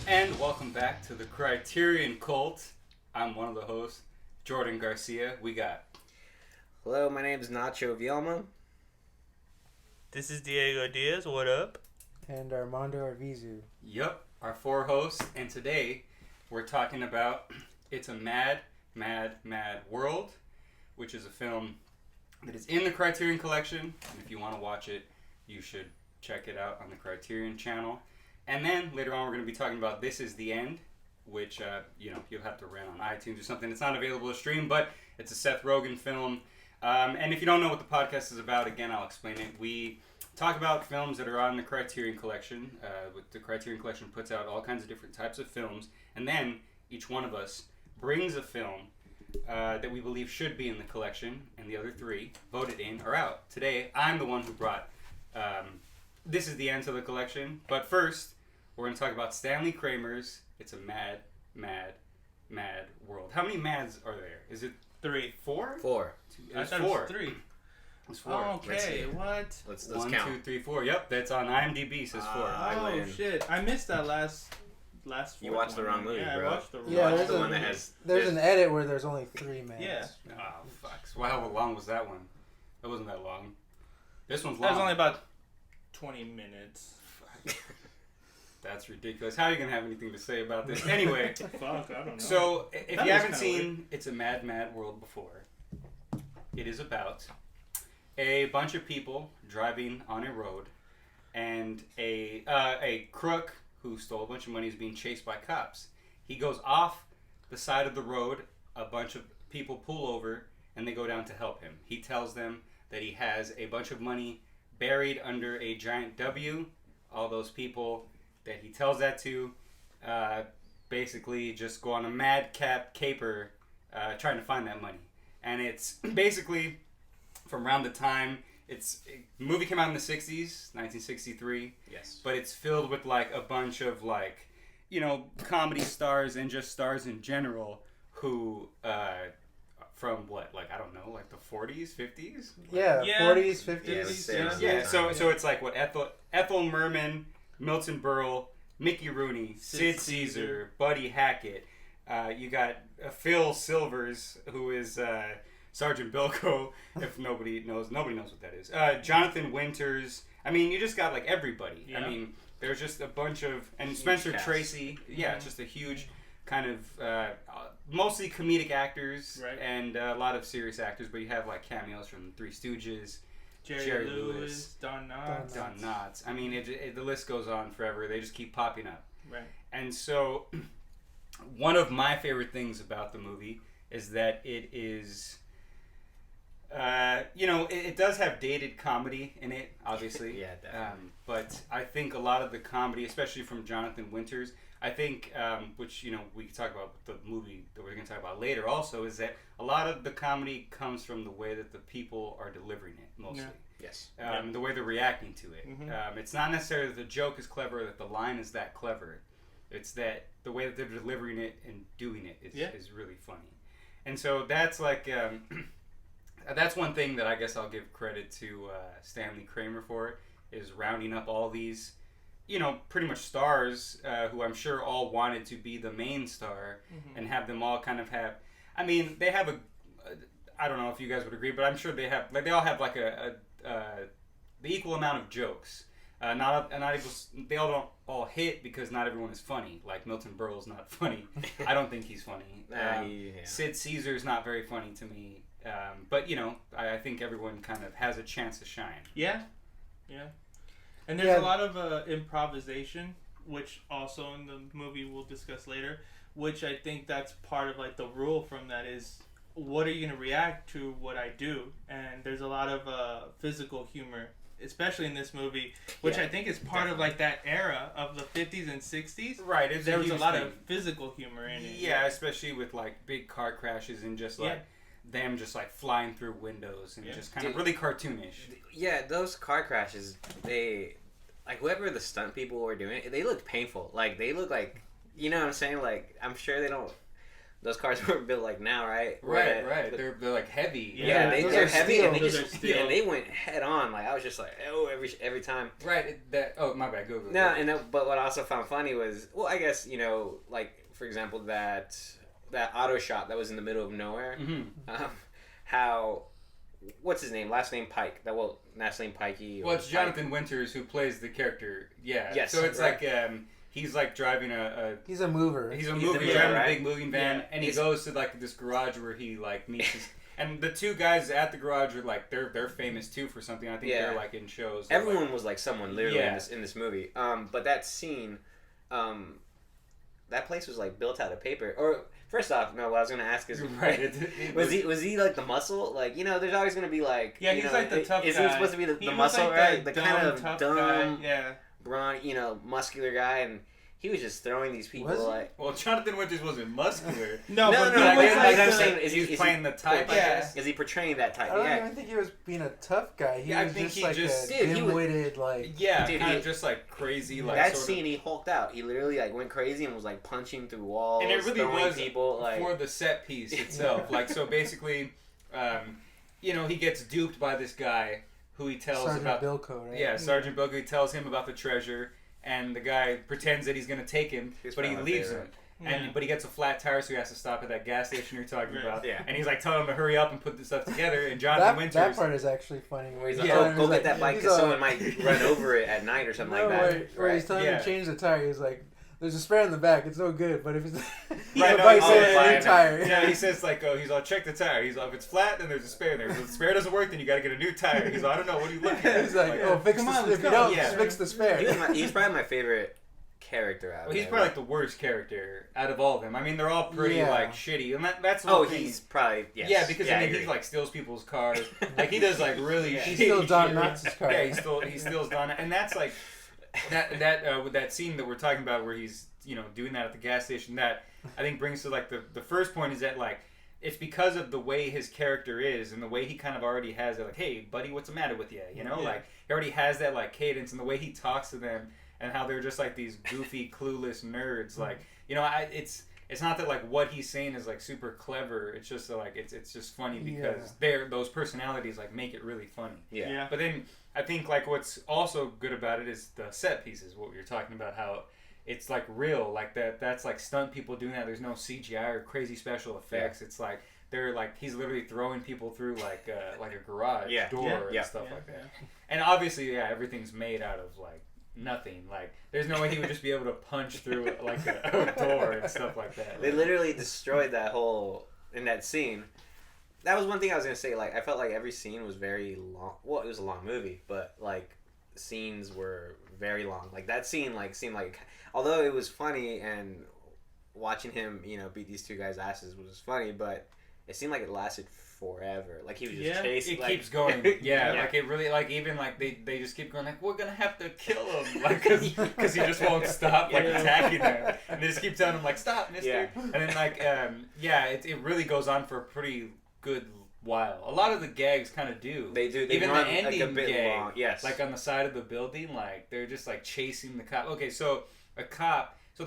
And welcome back to the Criterion Cult. I'm one of the hosts, Jordan Garcia. We got... Hello, my name is Nacho Vielma. This is Diego Diaz. What up? And Armando Arvizu. Yup, our four hosts. And today, we're talking about It's a Mad, Mad, Mad World, which is a film that is in the Criterion Collection. And if you want to watch it, you should check it out on the Criterion channel. And then later on, we're going to be talking about This Is the End, which you'll have to rent on iTunes or something. It's not available to stream, but it's a Seth Rogen film. And if you don't know what the podcast is about, again, I'll explain it. We talk about films that are on the Criterion Collection. The Criterion Collection puts out all kinds of different types of films, and then each one of us brings a film that we believe should be in the collection, and the other three voted in or out. Today, I'm the one who brought This Is the End to the collection, but first, we're going to talk about Stanley Kramer's It's a Mad, Mad, Mad World. How many mads are there? Is it 3. 4? 4. I thought four. it was 3. It's 4. Oh, okay, what? Let's 1, count. 2, 3, 4. Yep, that's on IMDb. Says 4. I Oh win. shit! I missed that last. You watched the wrong movie, yeah, bro. I watched the wrong. Yeah, Watch the one that has. There's an edit where there's only 3 men. Yeah. Oh, fuck. So how long was that one? That wasn't that long. This one's long. That was only about 20 minutes. Fuck. That's ridiculous. How are you going to have anything to say about this? Anyway. Fuck, I don't know. So, if That you was haven't kinda seen It's a Mad, Mad World before, it is about a bunch of people driving on a road, and a crook who stole a bunch of money is being chased by cops. He goes off the side of the road, a bunch of people pull over, and they go down to help him. He tells them that he has a bunch of money buried under a giant W. All those people that he tells that to basically just go on a madcap caper trying to find that money. And it's basically from around the time the movie came out in the 60s, 1963. Yes. But it's filled with like a bunch of like, comedy stars and just stars in general who from what, like, I don't know, like the 40s, 50s? Yeah, Yeah. 40s, 50s. Yeah, let's say around Yeah, that so time. so it's like what Ethel Merman, Milton Berle, Mickey Rooney, Sid Caesar, Buddy Hackett. You got Phil Silvers, who is Sergeant Bilko. If nobody knows what that is. Jonathan Winters. I mean, you just got like everybody. Yeah. I mean, there's just a bunch of and Huge Spencer cast. Tracy. Yeah, it's just a huge kind of mostly comedic actors Right. and a lot of serious actors. But you have like cameos from the Three Stooges. Jerry Lewis, Don Knotts. Don Knotts. I mean, the list goes on forever. They just keep popping up. Right. And so, one of my favorite things about the movie is that it is, it does have dated comedy in it, obviously. Yeah, definitely. But I think a lot of the comedy, especially from Jonathan Winters, I think, which, we can talk about the movie that we're going to talk about later also, is that a lot of the comedy comes from the way that the people are delivering it, mostly. Yeah. Yes. The way they're reacting to it. Mhm. It's not necessarily that the joke is clever or that the line is that clever. It's that the way that they're delivering it and doing it is really funny. And so that's like, that's one thing that I guess I'll give credit to Stanley Kramer for, is rounding up all these, pretty much stars who I'm sure all wanted to be the main star and have them all kind of have, I mean, they have I don't know if you guys would agree, but I'm sure they have, like, they all have like the equal amount of jokes. Not equal. They all don't all hit because not everyone is funny. Like Milton Berle's not funny. I don't think he's funny. Sid Caesar's not very funny to me. But I think everyone kind of has a chance to shine. Yeah. And there's a lot of improvisation, which also in the movie we'll discuss later. Which I think that's part of like the rule from that is, what are you going to react to what I do? And there's a lot of physical humor, especially in this movie, which I think is part of like that era of the 50s and 60s. Right. There was a lot of physical humor in it. Yeah, especially with like big car crashes and just like them just like flying through windows and just kind of really cartoonish. Yeah, those car crashes, whoever the stunt people were doing, they looked painful. Like, they look like, you know what I'm saying? Like, I'm sure they don't those cars were built like now, right? Right. They're like heavy. Yeah, Yeah, they're heavy, and they Those just are steel. they went head on. Like I was just like, oh, every time. Right. Oh, my bad. Go. No, but what I also found funny was, well, I guess like for example that auto shop that was in the middle of nowhere. Mm-hmm. How, what's his name? Last name Pike. Last name Pikey. Well, it's Jonathan Winters who plays the character. Yeah. Yes, So it's right. like he's like driving He's a mover. He's the driving mover, a right? big moving van, and he goes to like this garage where he like meets his. And the two guys at the garage are like they're famous too for something. I think they're like in shows. Everyone was like someone literally in this movie. But that scene, that place was like built out of paper. Or first off, no, what I was gonna ask is, right. was he like the muscle? Like, there's always gonna be like, he's like the tough guy. Is he supposed to be the muscle, like right? The dumb, kind of tough dumb, guy. Yeah. brawn, muscular guy, and he was just throwing these people Was he? like. Well, Jonathan Winters wasn't muscular. No, No, but no, he but was I'm like saying the- is he's he playing the type, I guess. Is he portraying that type? I don't Yeah. even think he was being a tough guy. He Yeah, I was think just he like just- a Dude, he was- dim-witted, like... Yeah, Dude, kind he- of just like crazy, like That sort scene, he hulked out. He literally like went crazy and was like punching through walls, and it really throwing was people like. for the set piece itself. Like so, basically, he gets duped by this guy who he tells Sergeant about. Bilko, right? Yeah, Sergeant Bilko. He tells him about the treasure, and the guy pretends that he's gonna take him, He's but he probably my leaves favorite. him. But he gets a flat tire, so he has to stop at that gas station you're talking Right. about. Yeah. And he's like telling him to hurry up and put this stuff together. And Jonathan Winters. That part is actually funny. Where he's Yeah. like, telling him, go he's get that bike he's because all- someone might run over it at night or something No, like that. where he's telling him Yeah. to change the tire. He's like, "There's a spare in the back. It's no good." But if it's Right, the no, bike oh, says fine. new tire. Yeah, he says like, he's all check the tire. He's all, if it's flat, then there's a spare there. If the spare doesn't work, then you got to get a new tire. He's all, I don't know, what are you looking at? He's like, "Oh, fix Come the on, if let's you go." don't, Yeah. just fix the spare." He's probably my favorite character out of Well, he's there. probably like the worst character out of all of them. I mean, they're all pretty Yeah. like shitty, and that's the whole thing. he's probably yes. Yeah, because I mean, agree. he like steals people's cars. Like he does like really. Yeah. He shitty steals Don shit. Knotts' car. Yeah, he steals Don, and that's like that with that scene that we're talking about where he's doing that at the gas station. That I think brings to like the first point is that like it's because of the way his character is and the way he kind of already has that like, hey buddy, what's the matter with you? Yeah. Like he already has that like cadence and the way he talks to them and how they're just like these goofy, clueless nerds. Like it's not that like what he's saying is like super clever. It's just like it's just funny because those personalities like make it really funny. yeah. But then I think like what's also good about it is the set pieces. What you're talking about, how it's like real, like that's like stunt people doing that. There's no CGI or crazy special effects. It's like they're like he's literally throwing people through like a garage door and stuff like that. And obviously, everything's made out of like nothing. Like there's no way he would just be able to punch through like a door and stuff like that. They literally destroyed that whole in that scene. That was one thing I was gonna say. Like I felt like every scene was very long. Well, it was a long movie, but like scenes were very long. Like that scene like seemed like, although it was funny and watching him beat these two guys' asses was funny, but it seemed like it lasted forever. Like he was just chasing. It like, keeps going. Yeah, like it really like even like they just keep going like we're gonna have to kill him like because he just won't stop like attacking them and they just keep telling him like stop, mister. And then like it really goes on for a pretty good while. A lot of the gags kind of do. They do. They even run the ending like a bit gag, long. Yes. like on the side of the building, like they're just like chasing the cop. Okay, so the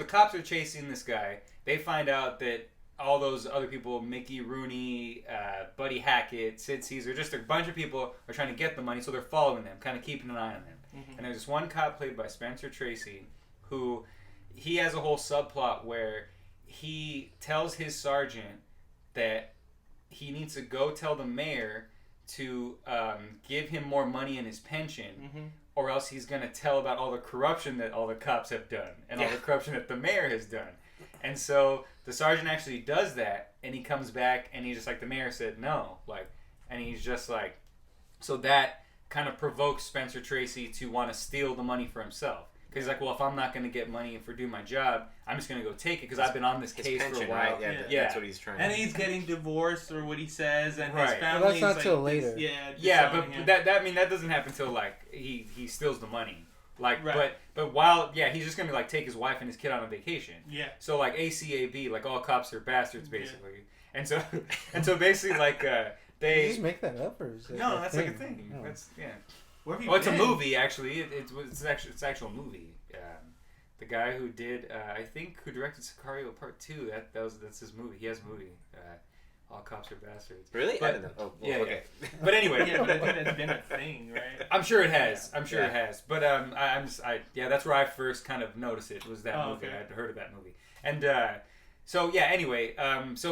cops are chasing this guy. They find out that all those other people, Mickey Rooney, Buddy Hackett, Sid Caesar, just a bunch of people are trying to get the money, so they're following them, kind of keeping an eye on them. Mm-hmm. And there's this one cop played by Spencer Tracy who he has a whole subplot where he tells his sergeant that he needs to go tell the mayor to give him more money in his pension, or else he's going to tell about all the corruption that all the cops have done and all the corruption that the mayor has done. And so the sergeant actually does that, and he comes back, and he's just like, the mayor said no. Like, and he's just like, so that kind of provokes Spencer Tracy to want to steal the money for himself. Because he's like, well, if I'm not going to get money for doing my job, I'm just going to go take it because I've been on this his case pension, for a while. right? Yeah. That's what he's trying. And to he's getting divorced, or what he says, and his Right. family. Well, that's not till later. Yeah, disowning but him. that doesn't happen till like he steals the money. Like, Right. but while he's just gonna like take his wife and his kid on a vacation. Yeah. So like ACAB, like all cops are bastards basically, and so basically like Did they you just make that up, or is it no, that's like a thing. No. That's Where have you Well, it's a been? movie actually. It's actual movie. the guy who did, I think, who directed Sicario Part 2. That's his movie. He has a movie. All Cops Are Bastards. Really? But, I don't know. Oh, well, yeah, okay. yeah. But anyway. Yeah, but I think it's been a thing, right? I'm sure it has. Yeah. I'm sure it has. But that's where I first kind of noticed it, was that movie. Okay. I had heard of that movie. And anyway, so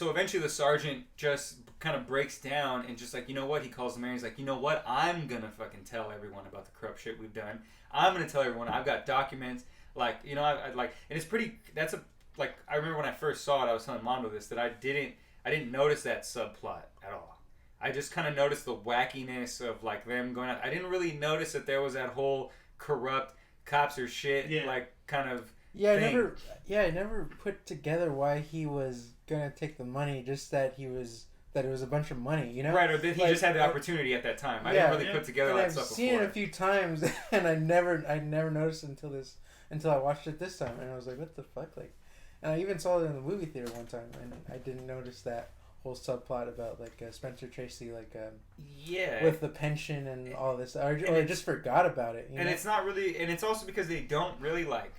eventually the sergeant just kind of breaks down and just like, you know what, he calls the mayor. He's like, you know what, I'm gonna fucking tell everyone about the corrupt shit we've done. I'm gonna tell everyone. I've got documents. Like, you know, I like, and it's pretty. That's I remember when I first saw it, I was telling Mondo this, that I didn't notice that subplot at all. I just kind of noticed the wackiness of like them going out. I didn't really notice that there was that whole corrupt cops or shit like kind of thing. I never put together why he was gonna take the money. Just that it was a bunch of money, you know? Right, or that he just had the opportunity at that time. I didn't really put together that stuff before. I've seen it a few times, and I never noticed until I watched it this time, and I was like, what the fuck, like. And I even saw it in the movie theater one time, and I didn't notice that whole subplot about like Spencer Tracy, like with the pension and all this, or just forgot about it. And it's not really, and it's also because they don't really like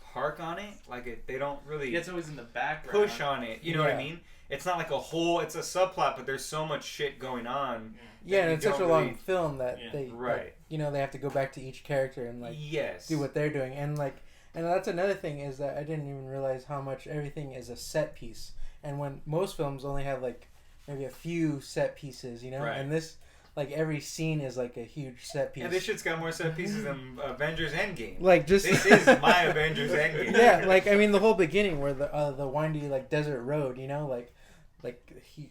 hark on it, like they don't really. It's always in the background. Push on it, you know what I mean? It's not like it's a subplot, but there's so much shit going on. Yeah, and it's such a long film that they, right? Like, they have to go back to each character and like do what they're doing, and like. And that's another thing, is that I didn't even realize how much everything is a set piece. And when most films only have like maybe a few set pieces, you know, and this, like, every scene is like a huge set piece. Yeah, this shit's got more set pieces than Avengers Endgame. Like, just this is my Avengers Endgame. Yeah, like, I mean, the whole beginning where the windy like desert road, you know,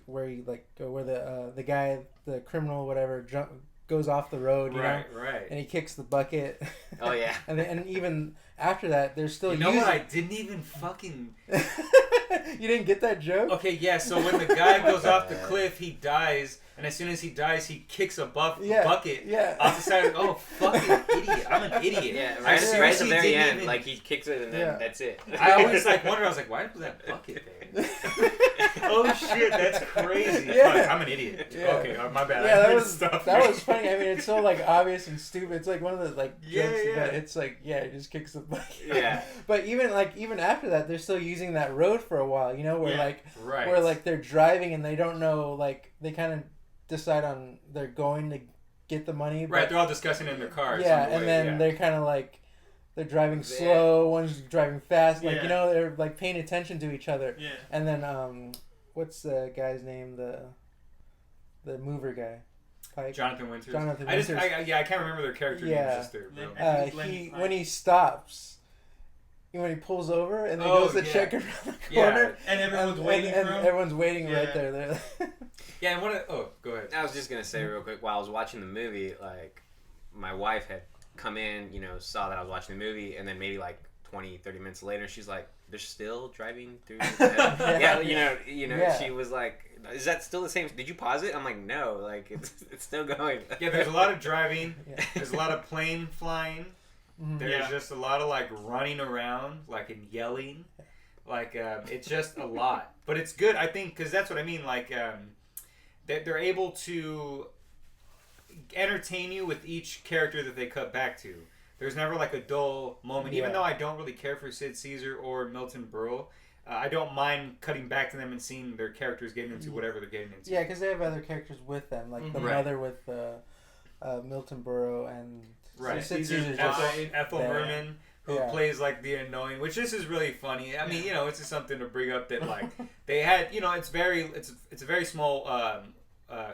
where the guy, the criminal, whatever, goes off the road, you know? Right. And he kicks the bucket. Oh yeah. and even after that, they're still. You know what? I didn't even fucking. You didn't get that joke? Okay, yeah. So when the guy goes off the cliff, he dies, and as soon as he dies, he kicks a bucket off the side. Oh, fucking idiot! I'm an idiot. Yeah, right at the very end, like he kicks it, and then that's it. I always wondered. I was like, why was that bucket there? Oh shit, that's crazy. Yeah. Fuck, I'm an idiot. Yeah. Okay, my bad. Yeah, that was funny. I mean, it's so like obvious and stupid. It's like one of the like jokes, but it's like it just kicks the bucket. Yeah. But even after that, they're still using that road for a while. You know, where where like they're driving and they don't know, like they kind of decide on they're going to get the money. Right, they're all discussing it in their cars. Yeah, and then they're kind of like. They're driving slow, one's driving fast, like, you know, they're like paying attention to each other. Yeah. And then what's the guy's name? The mover guy. Pike? Jonathan Winters. I can't remember their character names. Just when he stops, when he pulls over and then goes to check around the corner, and everyone's waiting for him. Everyone's waiting right there. Yeah, and go ahead. I was just gonna say real quick, while I was watching the movie, like my wife had come in, you know, saw that I was watching the movie, and then maybe like 20-30 minutes later, she's like, they're still driving through you know, she was like, is that still the same? Did you pause it? I'm like, no, like it's still going. Yeah, there's a lot of driving. There's a lot of plane flying. There's just a lot of like running around, like, and yelling. Like, it's just a lot, but it's good, I think, because that's what I mean. Like, they're able to entertain you with each character that they cut back to. There's never like a dull moment, even though I don't really care for Sid Caesar or Milton Berle. I don't mind cutting back to them and seeing their characters getting into whatever they're getting into. Yeah, because they have other characters with them, like the mother with Milton Berle and Sid Caesar's Ethel Merman, who plays like the annoying, which this is really funny. I mean, you know, it's just something to bring up that like they had, you know, it's a very small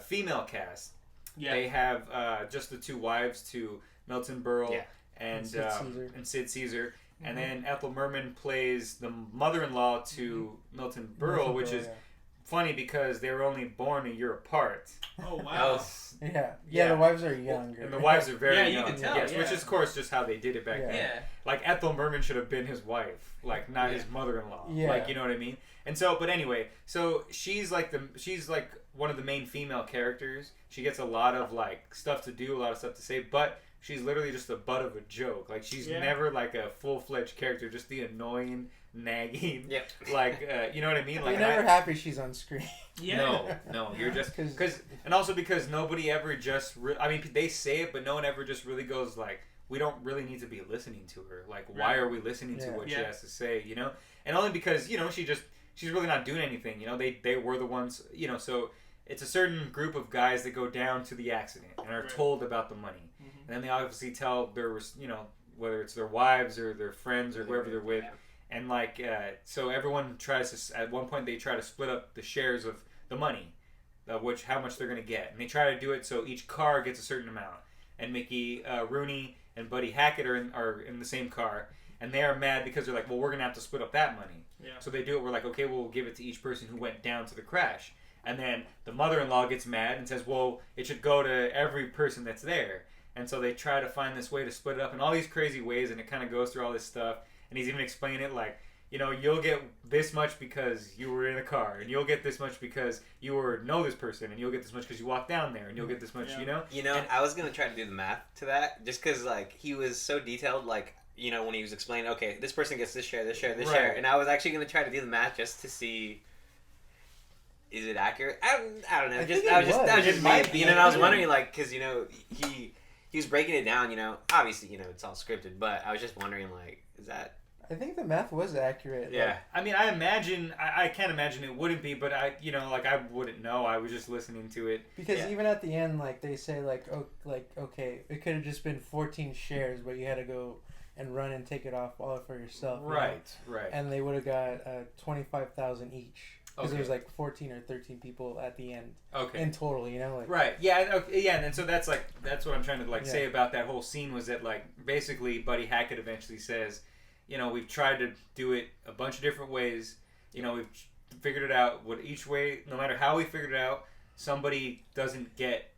female cast. Yeah. They have just the two wives to Milton Berle and Sid Caesar. Mm-hmm. And then Ethel Merman plays the mother-in-law to Milton Berle, which is funny because they were only born a year apart. Oh, wow. Yeah, the wives are younger. And the wives are very young. You can tell. Yes, which is, of course, just how they did it back then. Yeah. Like, Ethel Merman should have been his wife, like, not his mother-in-law. Yeah. Like, you know what I mean? And so, but anyway, so she's like one of the main female characters. She gets a lot of like stuff to do, a lot of stuff to say, but she's literally just the butt of a joke. Like, she's never like a full-fledged character, just the annoying, nagging. Yep. Like, you know what I mean? Like, you're never happy she's on screen. No, you're just because, and also because nobody ever just. I mean, they say it, but no one ever just really goes like, we don't really need to be listening to her. Like, why are we listening to what she Yeah. has to say, you know? And only because, you know, she's really not doing anything, you know? They were the ones, you know, so it's a certain group of guys that go down to the accident and are told about the money. And then they obviously tell their, you know, whether it's their wives or their friends or whoever they're with. And, like, so everyone tries to, at one point they try to split up the shares of the money, how much they're going to get. And they try to do it so each car gets a certain amount. And Mickey Rooney and Buddy Hackett are in the same car. And they are mad because they're like, well, we're going to have to split up that money. Yeah. So they do it. We're like, okay, we'll give it to each person who went down to the crash. And then the mother-in-law gets mad and says, well, it should go to every person that's there. And so they try to find this way to split it up in all these crazy ways, and it kind of goes through all this stuff. And he's even explaining it like, you know, you'll get this much because you were in a car, and you'll get this much because you know this person, and you'll get this much because you walked down there, and you'll get this much, you know? You know, and I was going to try to do the math to that, just because, like, he was so detailed, like, you know, when he was explaining, okay, this person gets this share, this share, this share. And I was actually going to try to do the math just to see, is it accurate? I don't know. That was just my opinion. And I was wondering, like, because, you know, he was breaking it down, you know. Obviously, you know, it's all scripted, but I was just wondering, like, is that... I think the math was accurate. Yeah. Like, I mean, I can't imagine it wouldn't be, but I wouldn't know. I was just listening to it. because even at the end, like, they say, like, okay, it could have just been 14 shares, but you had to go and run and take it off all for yourself. Right. And they would have got 25,000 each. Because Okay. there was like 14 or 13 people at the end. Okay. In total, you know, like Right. Yeah. Yeah. And so that's what I'm trying to say about that whole scene was that, like, basically Buddy Hackett eventually says, you know, we've tried to do it a bunch of different ways. You know, we've figured it out. Each way, no matter how we figured it out, somebody doesn't get.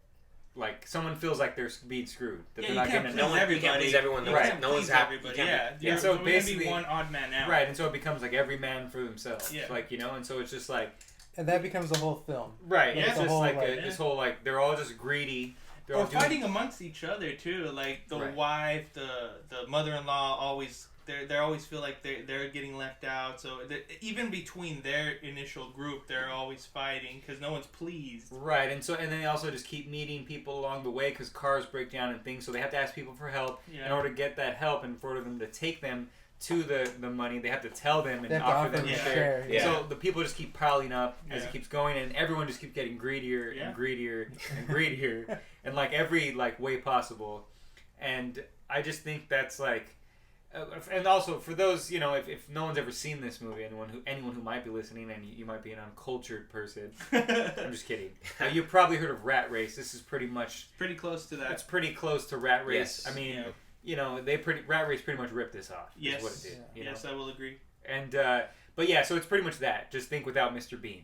Like, someone feels like they're being screwed. That they're not getting No one, you can't please everyone. Right. No one's happy. Yeah. So so basically, be one odd man out. Right, and so it becomes like every man for themselves. Yeah. Like, you know, and so it's just like... And that becomes the whole film. Right, Yeah. it's just whole, like like, this whole, like, they're all just greedy. They're Or all doing- fighting amongst each other, too. Like, the Right. wife, the mother-in-law always... They always feel like they're getting left out. So even between their initial group, they're always fighting because no one's pleased. Right, and then they also just keep meeting people along the way because cars break down and things. So they have to ask people for help in order to get that help, and for them to take them to the money, they have to tell them and offer them a share. Yeah. So the people just keep piling up as it keeps going, and everyone just keeps getting greedier and greedier and greedier, in like every like way possible. And I just think that's like. And also for those, you know, if no one's ever seen this movie, anyone who might be listening, and you might be an uncultured person, I'm just kidding. You've probably heard of Rat Race. This is pretty close to that. It's pretty close to Rat Race. Yes. I mean, you know, Rat Race pretty much ripped this off. Yes. Is what it did. You know? Yes, I will agree. And but yeah, so it's pretty much that. Just think without Mr. Bean.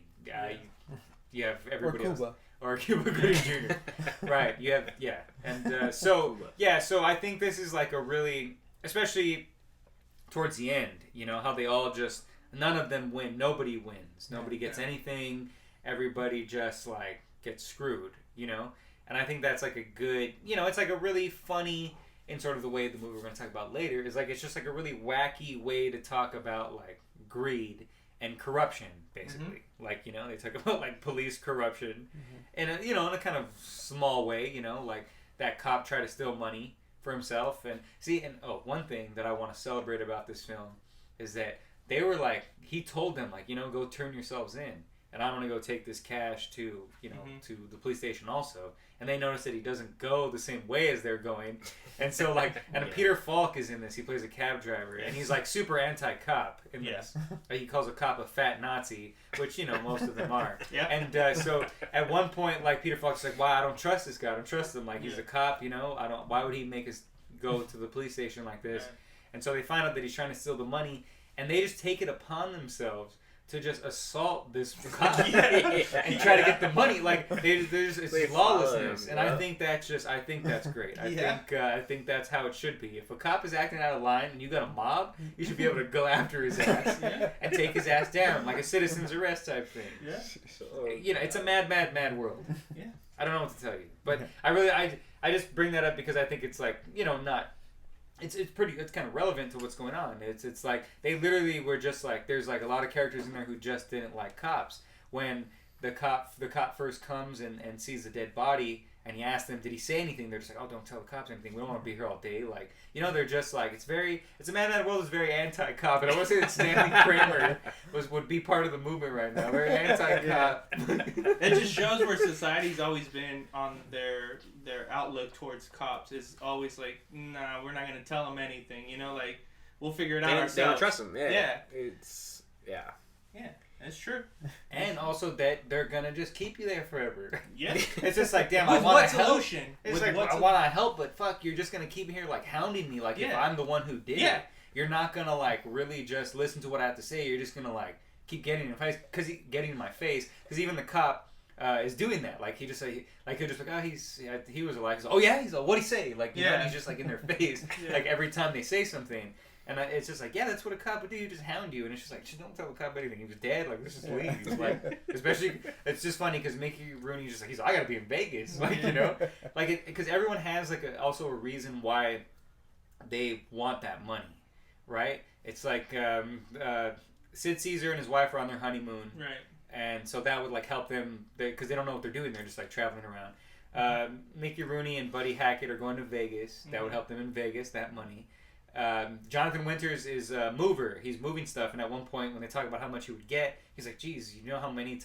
You have everybody else. Or Cuba Gooding Jr. Right. You have and so I think this is like a really. Especially towards the end, you know, how they all just, none of them win. Nobody wins. Nobody gets anything. Everybody just, like, gets screwed, you know? And I think that's, like, a good, you know, it's, like, a really funny, in sort of the way the movie we're going to talk about later, is, like, it's just, like, a really wacky way to talk about, like, greed and corruption, basically. Like, you know, they talk about, like, police corruption. And, you know, in a kind of small way, you know, like, that cop tried to steal money for himself. And one thing that I want to celebrate about this film is that they were like, he told them, like, you know, go turn yourselves in, and I'm gonna go take this cash to, you know, to the police station also. And they notice that he doesn't go the same way as they're going, and so like, and Peter Falk is in this. He plays a cab driver, and he's like super anti-cop in this. He calls a cop a fat Nazi, which, you know, most of them are. And so at one point, like, Peter Falk's like, wow, I don't trust this guy. I don't trust him. Like, he's a cop, you know. Why would he make us go to the police station like this? And so they find out that he's trying to steal the money, and they just take it upon themselves to just assault this cop and try to get the money. Like, it's lawlessness, and I think that's great. I think that's how it should be. If a cop is acting out of line and you got a mob, you should be able to go after his ass and take his ass down, like a citizen's arrest type thing. You know, it's a mad world. I don't know what to tell you, but I just bring that up because I think it's like, you know, not. It's kind of relevant to what's going on. It's like they literally were just like, there's like a lot of characters in there who just didn't like cops. When the cop first comes and sees the dead body and he asked them, did he say anything? They're just like, oh, don't tell the cops anything. We don't want to be here all day. Like, you know, they're just like, it's a man that world is very anti-cop. And I want to say that Stanley Kramer would be part of the movement right now. Very anti-cop. It just shows where society's always been on their outlook towards cops. Is always like, nah, we're not going to tell them anything. You know, like, we'll figure it out ourselves. They don't trust them. Yeah. Yeah. Yeah, that's true. And also that they're going to just keep you there forever. Yeah. It's just like, damn, With I want what to help. solution? It's With like, I want to help, but fuck, you're just going to keep me here, like, hounding me. Like, if I'm the one who did it, you're not going to, like, really just listen to what I have to say. You're just going to, like, keep getting in my face. Because even the cop is doing that. Like, he just, like, he'll just, like, oh, he was alive. He's like, oh, yeah? He's like, what'd he say? Like, you know, he's just, like, in their face. Like, every time they say something. And it's just like, yeah, that's what a cop would do. You just hound you. And it's just like, just don't tell a cop anything. He was dead. Like, let's just leave. Like, especially, it's just funny because Mickey Rooney just like, he's like, I got to be in Vegas. Like, you know? Like, because everyone has, like, also a reason why they want that money, right? It's like Sid Caesar and his wife are on their honeymoon. Right. And so that would, like, help them because they don't know what they're doing. They're just, like, traveling around. Mickey Rooney and Buddy Hackett are going to Vegas. That would help them in Vegas, that money. Jonathan Winters is a mover. He's moving stuff, and at one point when they talk about how much he would get, he's like, geez, you know how many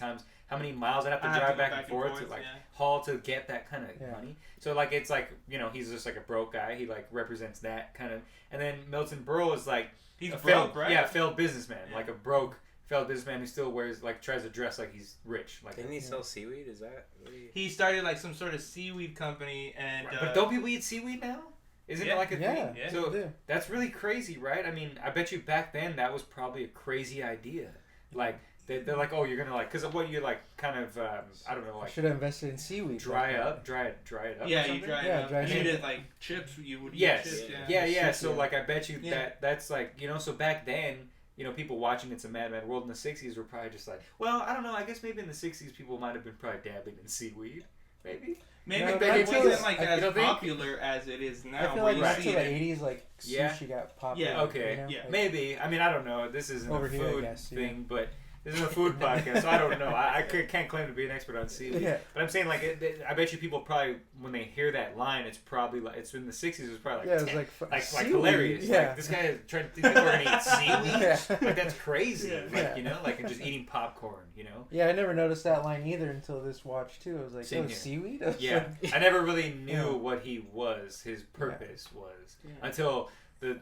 miles I have to drive back and forth to like haul to get that kind of money. So like it's like, you know, he's just like a broke guy. He like represents that kind of. And then Milton Berle is like he's failed, broke, right? Yeah, failed businessman, like a broke failed businessman who still wears like tries to dress like he's rich. Like didn't he sell seaweed? Is that he started like some sort of seaweed company and but don't people eat seaweed now? Isn't it like a thing? Yeah. So that's really crazy, right? I mean, I bet you back then that was probably a crazy idea. Like, they're like, oh, you're going to like, because of what you like kind of, I don't know, like. Should have invested in seaweed. Dry it up. Yeah, you dry it up. Dry you it did like chips, you would eat chips. Yeah. So, like, I bet you that's like, you know, so back then, you know, people watching It's a Mad Mad World in the 60s were probably just like, well, I don't know, I guess maybe in the 60s people might have been probably dabbling in seaweed. Maybe it wasn't like as popular as it is now. I feel like back to the 80s, like sushi got popular. Yeah, okay. You know? Yeah. Maybe. I mean, I don't know. This isn't Over a here, food I guess, thing, but this is a food podcast, so I don't know. I can't claim to be an expert on seaweed. Yeah. But I'm saying, like, I bet you people probably, when they hear that line, it's probably like, it's in the 60s, it was probably like, it was like hilarious. Yeah. Like, this guy is trying to think we're going to eat seaweed? Yeah. Like, that's crazy. Yeah. Like, you know, like, and just eating popcorn, you know? Yeah, I never noticed that line either until this watch, too. I was like, Same oh, here. seaweed? Yeah. I never really knew what he was, his purpose was, until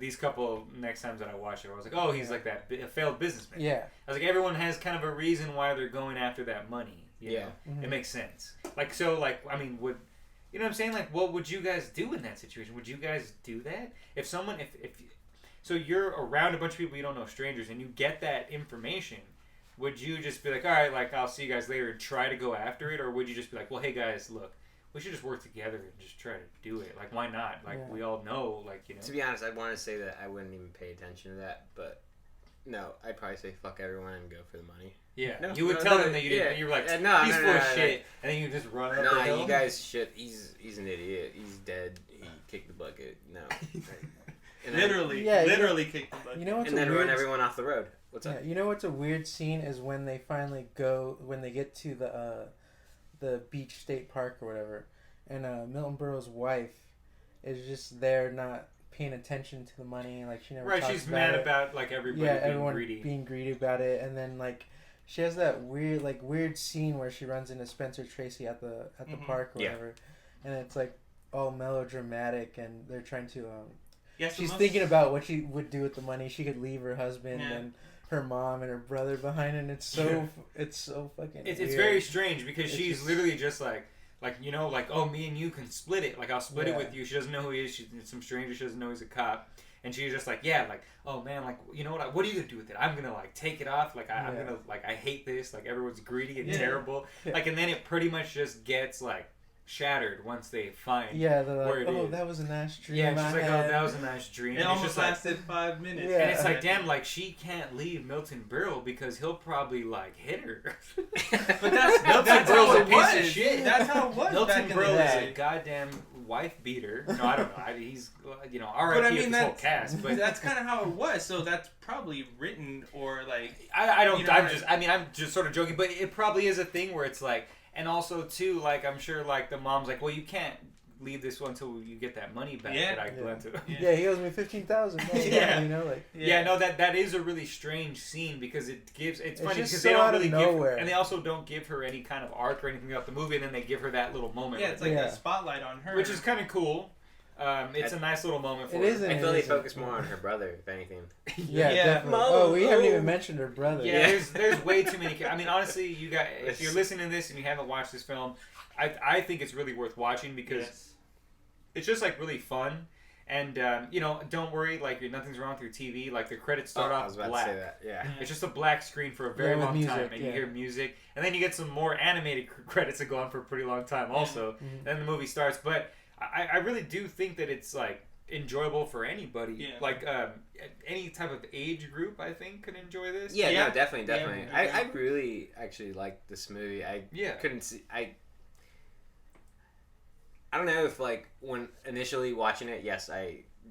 these couple next times that I watched it. I was like, oh, he's like that a failed businessman. Yeah. I was like, everyone has kind of a reason why they're going after that money. You know? Mm-hmm. It makes sense. Like, so, like, I mean, you know what I'm saying? Like, what would you guys do in that situation? Would you guys do that? If someone, so you're around a bunch of people you don't know, strangers, and you get that information, would you just be like, all right, like, I'll see you guys later and try to go after it? Or would you just be like, well, hey, guys, look, we should just work together and just try to do it. Like, why not? Like, we all know, like, you know. To be honest, I want to say that I wouldn't even pay attention to that, but no, I'd probably say fuck everyone and go for the money. Yeah, no, you would tell them that you didn't. You were like, he's full of shit, and then you just run up the hill. You guys should. He's an idiot. He's dead. He kicked the bucket. No, literally kicked the bucket. You know what's and then run everyone off the road. What's up? You know what's a weird scene is when they finally when they get to the beach state park or whatever, and Milton Berle's wife is just there not paying attention to the money, like she never talks she's about mad it. About like everybody everyone being greedy about it, and then like she has that weird scene where she runs into Spencer Tracy at the park or whatever, and it's like all melodramatic, and they're trying to she's thinking about what she would do with the money. She could leave her husband and her mom and her brother behind, and it's so fucking it's weird. very strange because she's literally just like, you know, like, oh, me and you can split it. Like, I'll split it with you. She doesn't know who he is. She's some stranger. She doesn't know he's a cop. And she's just like, yeah, like, oh, man, like, you know what? What are you going to do with it? I'm going to, like, take it off. Like, I'm going to, like, I hate this. Like, everyone's greedy and terrible. Like, and then it pretty much just gets, like, shattered once they find they're like, where it is. That was a nice dream. Yeah, she's like, oh, that was a nice dream. It almost lasted 5 minutes. And it's like, damn, like, she can't leave Milton Berle because he'll probably, like, hit her. But that's Berle's a how it piece was. of shit. That's how it was. Milton Berle back is a goddamn wife beater. No, I don't know. He's, you know, R.I.P. But I mean, this whole cast. But that's kind of how it was. So that's probably written or like. I'm I'm just sort of joking, but it probably is a thing where it's like And also too, like I'm sure like the mom's like, well, you can't leave this one until you get that money back that I lent to. Yeah, he owes me $15,000. Yeah. You know, like. Yeah, no, that is a really strange scene because it's funny because just they so don't out of really nowhere. and they also don't give her any kind of arc or anything about the movie, and then they give her that little moment. Yeah, it's like a spotlight on her, which is kind of cool. It's a nice little moment for her. I feel they focus more on her brother, if anything. Yeah, definitely. We haven't even mentioned her brother. Yeah, there's way too many. I mean, honestly, you got if you're listening to this and you haven't watched this film, I think it's really worth watching because it's just like really fun. And don't worry, like nothing's wrong with your TV. Like the credits start off black. To say that. Yeah. It's just a black screen for a very long music, time, and you hear music, and then you get some more animated credits that go on for a pretty long time. Also, then the movie starts. But I really do think that it's like enjoyable for anybody. Yeah. Like any type of age group, I think could enjoy this. Yeah, no, definitely. Yeah, I really actually liked this movie. I couldn't see. I don't know if like when initially watching it,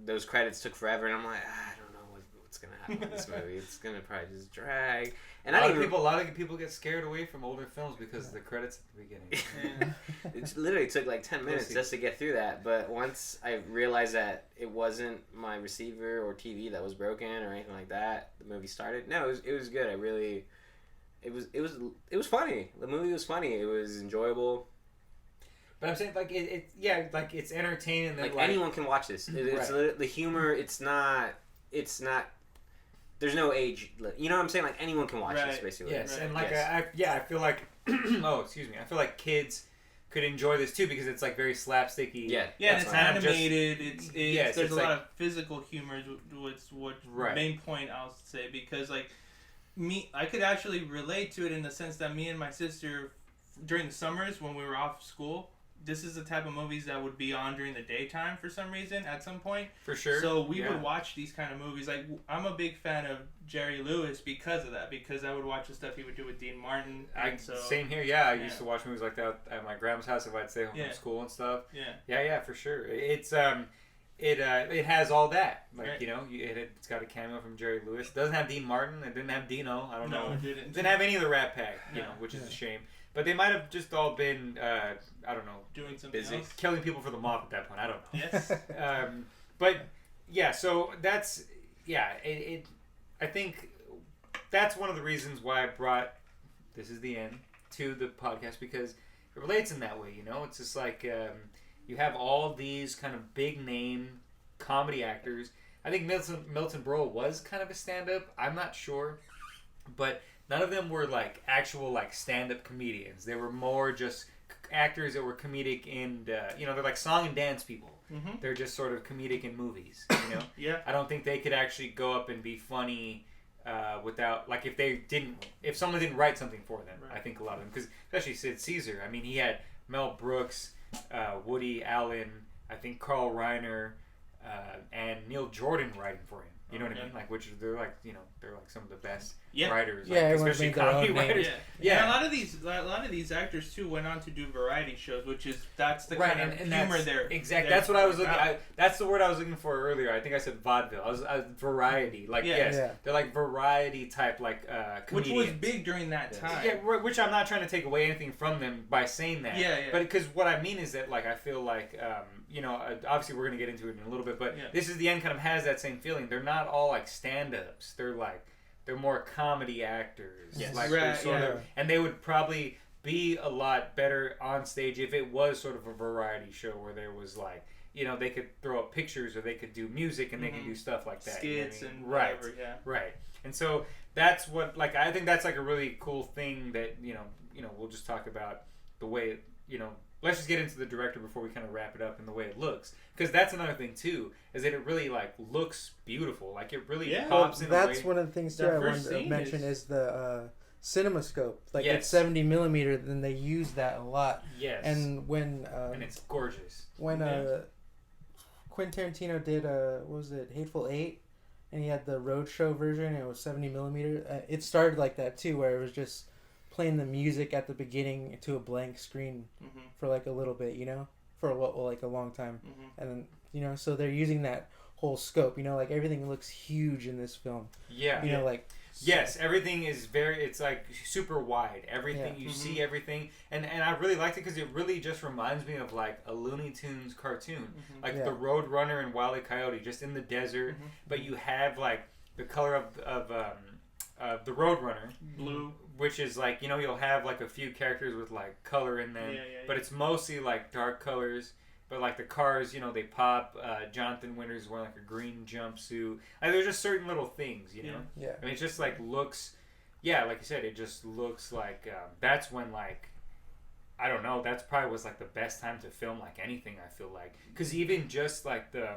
those credits took forever, and I'm like, I don't know what's gonna happen with this movie. It's gonna probably just drag. And a lot of people get scared away from older films because of the credits at the beginning. It literally took like 10 minutes just to get through that. But once I realized that it wasn't my receiver or TV that was broken or anything like that, the movie started. No, it was good. It was funny. The movie was funny. It was enjoyable. But I'm saying, like, like, it's entertaining. Like anyone can watch this. It's the humor, it's not, there's no age, you know what I'm saying? Like, anyone can watch this, basically. Yes, and, like, I feel like, I feel like kids could enjoy this, too, because it's, like, very slapsticky. Yeah, and it's animated, there's a lot of physical humor, was what main point I'll say, because, like, I could actually relate to it in the sense that me and my sister, during the summers when we were off school, this is the type of movies that would be on during the daytime for some reason at some point. For sure. So we would watch these kind of movies. Like, I'm a big fan of Jerry Lewis because of that. Because I would watch the stuff he would do with Dean Martin. Same here. Yeah, I used to watch movies like that at my grandma's house if I'd stay home from school and stuff. Yeah, for sure. It's it has all that. Like it's got a cameo from Jerry Lewis. It doesn't have Dean Martin. It didn't have Dino. I don't know. It didn't. It didn't have any of the Rat Pack. Which is a shame. But they might have just all been, I don't know, doing something else. Killing people for the mob at that point. I don't know. Yes. But yeah, so that's I think that's one of the reasons why I brought This Is the End to the podcast, because it relates in that way. It's just like you have all these kind of big name comedy actors. I think Milton Berle was kind of a stand-up. I'm not sure, but none of them were like actual like stand-up comedians. They were more just actors that were comedic in they're like song and dance people. Mm-hmm. They're just sort of comedic in movies. Yeah. I don't think they could actually go up and be funny without, like, if someone didn't write something for them. Right. I think a lot of them, because especially Sid Caesar. I mean, he had Mel Brooks, Woody Allen, I think Carl Reiner, and Neil Jordan writing for him. You know what I mean? Like, which they're like, they're like some of the best writers. Yeah, like, especially comedy writers. Yeah. And a lot of these actors too went on to do variety shows, that's the kind of humor there. Exactly. That's what I was looking. That's the word I was looking for earlier. I think I said vaudeville. I was variety. Like they're like variety type comedians. Which was big during that time. Yeah, which I'm not trying to take away anything from them by saying that. Yeah. But because what I mean is that like I feel like obviously we're gonna get into it in a little bit, but This Is the End kind of has that same feeling. They're not all like stand-ups. They're more comedy actors. Yes. Like sort of, and they would probably be a lot better on stage if it was sort of a variety show where there was like, they could throw up pictures or they could do music and they can do stuff like that. Skits and whatever, Right. And so that's what, like, I think that's like a really cool thing that, we'll just talk about the way, let's just get into the director before we kind of wrap it up and the way it looks. Because that's another thing, too, is that it really, like, looks beautiful. Like, it really pops in a way. That's one of the things, too, I wanted to mention is the CinemaScope. Like, it's 70 millimeter, then they use that a lot. Yes. And when... and it's gorgeous. When Quentin Tarantino did, what was it, Hateful Eight? And he had the Roadshow version, and it was 70 millimeter. It started like that, too, where it was just playing the music at the beginning to a blank screen for like a little bit, for like a long time, and then so they're using that whole scope. You know, like everything looks huge in this film. Yeah. You know, like Yes, everything is it's like super wide. Everything, Yeah. you see everything. And I really liked it because it really just reminds me of like a Looney Tunes cartoon. Like Yeah. the Road Runner and Wile E. Coyote, just in the desert. But you have like the color of the Road Runner. Blue. Which is like, you know, you'll have like a few characters with like color in them. But it's mostly like dark colors. But like the cars, you know, they pop. Jonathan Winters wearing like a green jumpsuit. Like, there's just certain little things, you know. Yeah. I mean, it just like looks, yeah, like you said, it just looks like that's when like, I don't know, that's probably was like the best time to film like anything. I feel like, because even just like the,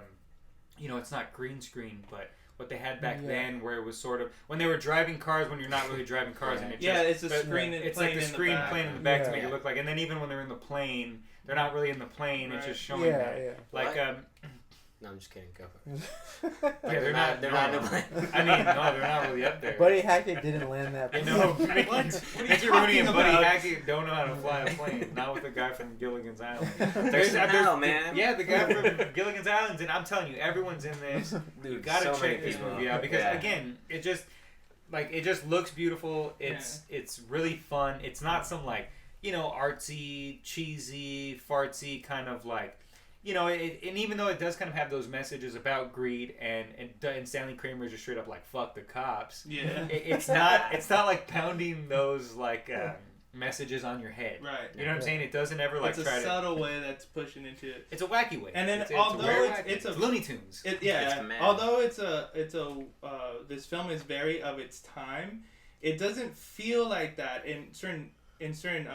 you know, it's not green screen, but what they had back then, where it was sort of when they were driving cars when you're not really driving cars, and it it's a screen. It's like the screen playing in the back to make Yeah. it look like, and then even when they're in the plane. They're not really in the plane. It's just showing Yeah, that. yeah. Like, No, I'm just kidding. Go. yeah, they're not. They're not in the plane. I mean, no, they're not really up there. Buddy Hackett didn't land that I plane. know. What Mickey are Rooney you and talking Buddy about? Hackett don't know how to fly a plane. Not with the guy from Gilligan's Island. There's hell, man. Yeah, the guy from Gilligan's Island, and I'm telling you, everyone's in this. You Dude, gotta so many check this people. movie out because Yeah. again, it just looks beautiful. It's really fun. It's not some like, you know, artsy, cheesy, fartsy kind of like, you know, and even though it does kind of have those messages about greed and Stanley Kramer is just straight up like fuck the cops. Yeah. It's not like pounding those like messages on your head. Right. You know what I'm saying? It doesn't ever like It's a try to. subtle way that's pushing into it. It's a wacky way. And then it's although very it's wacky. a Looney Tunes. It's mad. Although it's a this film is very of its time, it doesn't feel like that in certain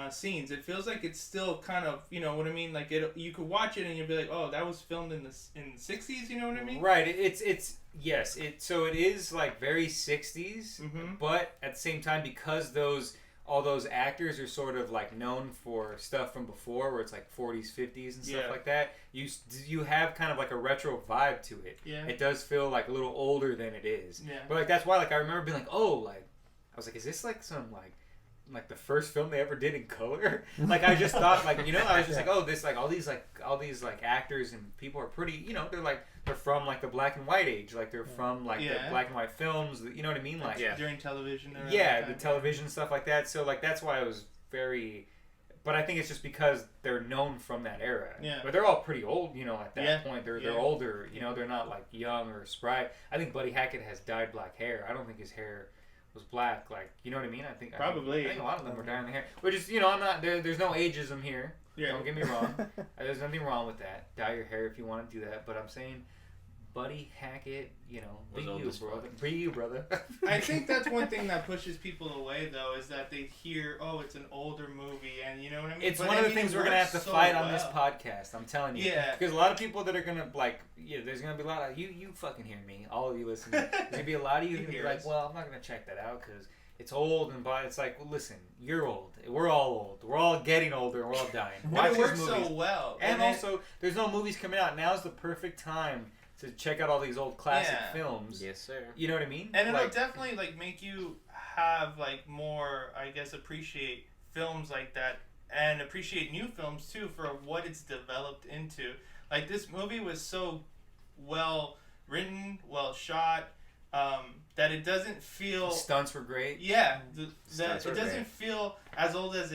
scenes. It feels like it's still kind of, you know what I mean, like you could watch it and you'll be like, oh, that was filmed in the 60s, you know what I mean? Right. So it is like very 60s, but at the same time, because all those actors are sort of like known for stuff from before, where it's like 40s, 50s, and stuff like that. You have kind of like a retro vibe to it. Yeah. It does feel like a little older than it is. Yeah. But like that's why like I remember being like, oh, like I was like, is this like some like the first film they ever did in color? Like I just thought like, you know, I was just like, oh, this like all these like actors and people are pretty, you know, they're from like the black and white age, like they're from like the black and white films, you know what I mean, like during television. the television stuff like that. So like that's why it was very, but I think it's just because they're known from that era. Yeah. But they're all pretty old, you know, at that point. They're Yeah. older, you know, they're not like young or spry. I think Buddy Hackett has dyed black hair. I don't think his hair was black, like, you know what I mean? I think Probably. I think a lot of them were dyeing their hair, which is, you know, I'm not there's no ageism here. Yeah. Don't get me wrong. There's nothing wrong with that. Dye your hair if you want to do that, but I'm saying Buddy Hackett, you know, be Was old you, as brother. fuck. Be you, brother. I think that's one thing that pushes people away, though, is that they hear, oh, it's an older movie, and you know what I mean? It's But one I of the mean, things it we're gonna have works to so fight on this well. podcast. I'm telling you. Yeah. Because a lot of people that are gonna like, there's gonna be a lot of you fucking hear me, all of you listening. There's gonna be a lot of you You who be hear like, us. well, I'm not gonna check that out because it's old and but it's like, well, listen, you're old. We're all old. We're all getting older. and We're all dying. But Watch it these works movies. so well. And then- also, there's no movies coming out. Now's the perfect time to check out all these old classic Yeah. films. Yes, sir. You know what I mean? And it'll Like, definitely like make you have like more, I guess, appreciate films like that and appreciate new films too for what it's developed into. Like this movie was so well written, well shot, that it doesn't feel. stunts were great. Yeah, Stunts it were doesn't great. feel as old as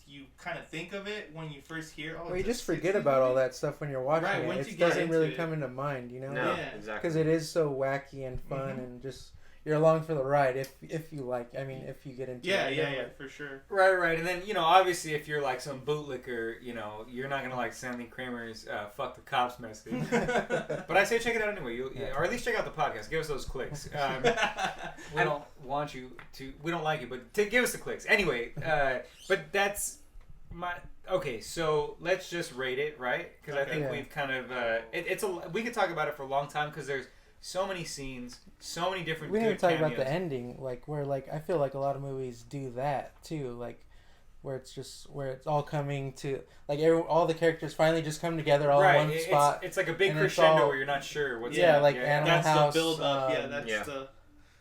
you kind of think of it when you first hear. Oh, Well, you it's a just forget 60s about all movie. that stuff when you're watching Right, it. once you It get doesn't into really it. come into mind, you know? No, Yeah. exactly. Because it is so wacky and fun and just you're along for the ride if you like. I mean, if you get into Yeah, it. yeah, for sure. Right. And then, you know, obviously if you're like some bootlicker, you know, you're not going to like Stanley Kramer's fuck the cops message. But I say check it out anyway. Or at least check out the podcast. Give us those clicks. We don't want you to, we don't like you, but give us the clicks. Anyway, but that's my, okay, so let's just rate it, right? Because I Okay. think Yeah. we've kind of, we could talk about it for a long time because there's so many scenes, so many different We didn't good talk cameos. about the ending, like where like I feel like a lot of movies do that too, like where it's all coming to like all the characters finally just come together all in one spot. It's like a big and it's crescendo all- where you're not sure what's Yeah, like Animal That's House. the build up. Yeah, that's yeah. the.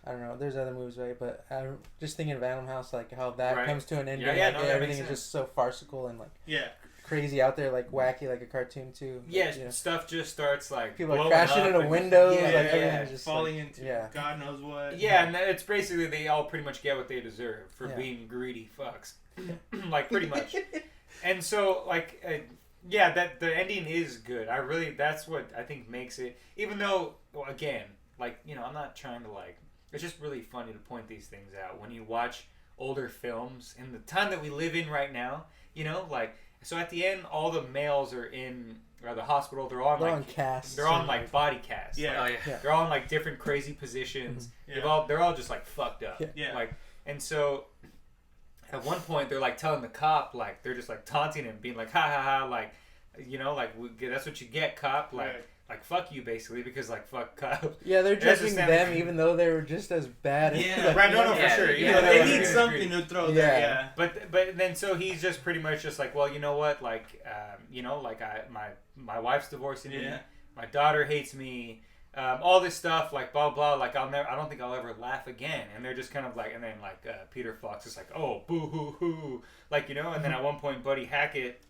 I don't know. There's other movies, right? But I'm just thinking of Animal House, like how that Right. comes to an ending. Yeah, like, no, that everything makes is just so farcical and like Yeah. crazy out there, like wacky, like a cartoon too. Yeah, You know, stuff just starts like people are blowing crashing up into and- windows, Yeah, like yeah, everything's just falling like, into yeah. God knows what. Yeah, and it's basically they all pretty much get what they deserve for Yeah. being greedy fucks, like pretty much. And so like, yeah, that the ending is good. That's what I think makes it. Even though, well, again, like I'm not trying to like. It's just really funny to point these things out when you watch older films in the time that we live in right now. Like so at the end, all the males are in the hospital. They're on They're like on casts. they're on like body casts. Yeah. Like, Oh yeah. they're all in like different crazy positions. Yeah. They're all just like fucked up. Yeah. Like, and so at one point they're like telling the cop, like they're just like taunting him, being like ha ha ha, like that's what you get, cop, like Right. like fuck you basically, because like fuck cop. Yeah, they're That's judging just them them. even though they were just as bad. as Yeah. Right, no, Yeah, for sure. yeah. Even though They were need really something greedy. to throw Yeah. there. Yeah. But then so he's just pretty much just like, well, you know what, like like my wife's divorcing me, Yeah. my daughter hates me, all this stuff, like blah blah, like I don't think I'll ever laugh again. And they're just kind of like, and then like Peter Fox is like, oh boo hoo hoo, like and then at one point Buddy Hackett,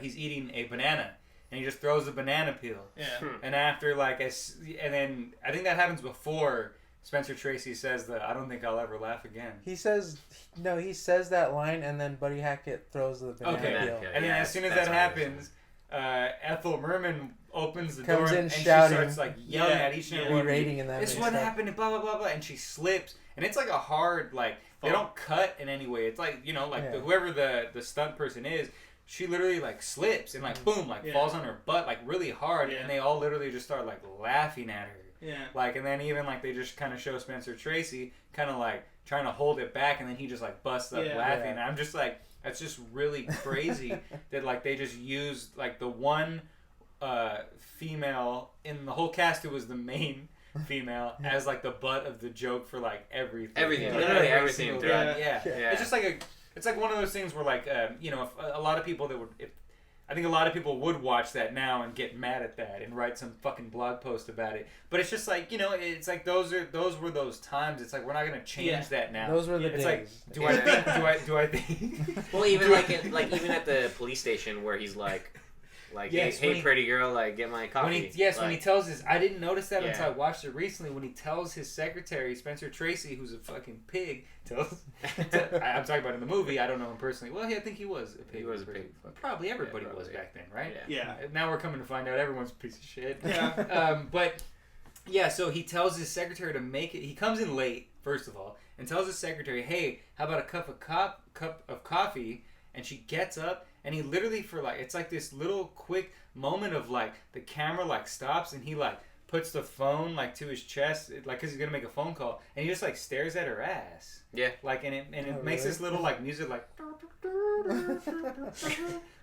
he's eating a banana. And he just throws the banana peel. Yeah. And after and then I think that happens before Spencer Tracy says that I don't think I'll ever laugh again. He says that line, and then Buddy Hackett throws the banana Okay. peel. Yeah, And then as soon as that's that what it happens, Ethel Merman opens the Comes door in and shouting. she starts like yelling Yeah, at each and yeah. every one. Berating in that. This is and what stuff. happened and blah blah blah blah, and she slips, and it's like a hard like they don't cut in any way. It's like Yeah. whoever the stunt person is. She literally like slips and like boom, like Yeah. falls on her butt like really hard, Yeah. and they all literally just start like laughing at her. Yeah. Like, and then even like they just kind of show Spencer Tracy kind of like trying to hold it back, and then he just like busts up Yeah. laughing. Yeah. And I'm just like, that's just really crazy that like they just used like the one female in the whole cast who was the main female as like the butt of the joke for like everything. Everything, Like, literally every everything single throughout. thing. Yeah. Yeah. It's just like it's like one of those things where like if a lot of people that would I think a lot of people would watch that now and get mad at that and write some fucking blog post about it. But it's just like, it's like those were those times. It's like we're not gonna change Yeah. that now. Those were the It's days. like, do I think? Well, even Do I- even at the police station where he's like, Yes, hey, when he- pretty girl, like get my coffee. when he tells his, I didn't notice that Yeah. until I watched it recently. When he tells his secretary Spencer Tracy, who's a fucking pig, I'm talking about in the movie. I don't know him personally. Well, yeah, I think he was a pig. He was a pig. Probably everybody Yeah, was probably. back then, right? Yeah. Yeah. Now we're coming to find out everyone's a piece of shit. Yeah. But yeah, so he tells his secretary to make it. He comes in late, first of all, and tells his secretary, "Hey, how about a cup of coffee?" And she gets up, and he literally it's like this little quick moment of like the camera like stops, and he like puts the phone like to his chest, like because he's gonna make a phone call, and he just like stares at her ass. Yeah. Like and it Oh, makes really? this little like music like.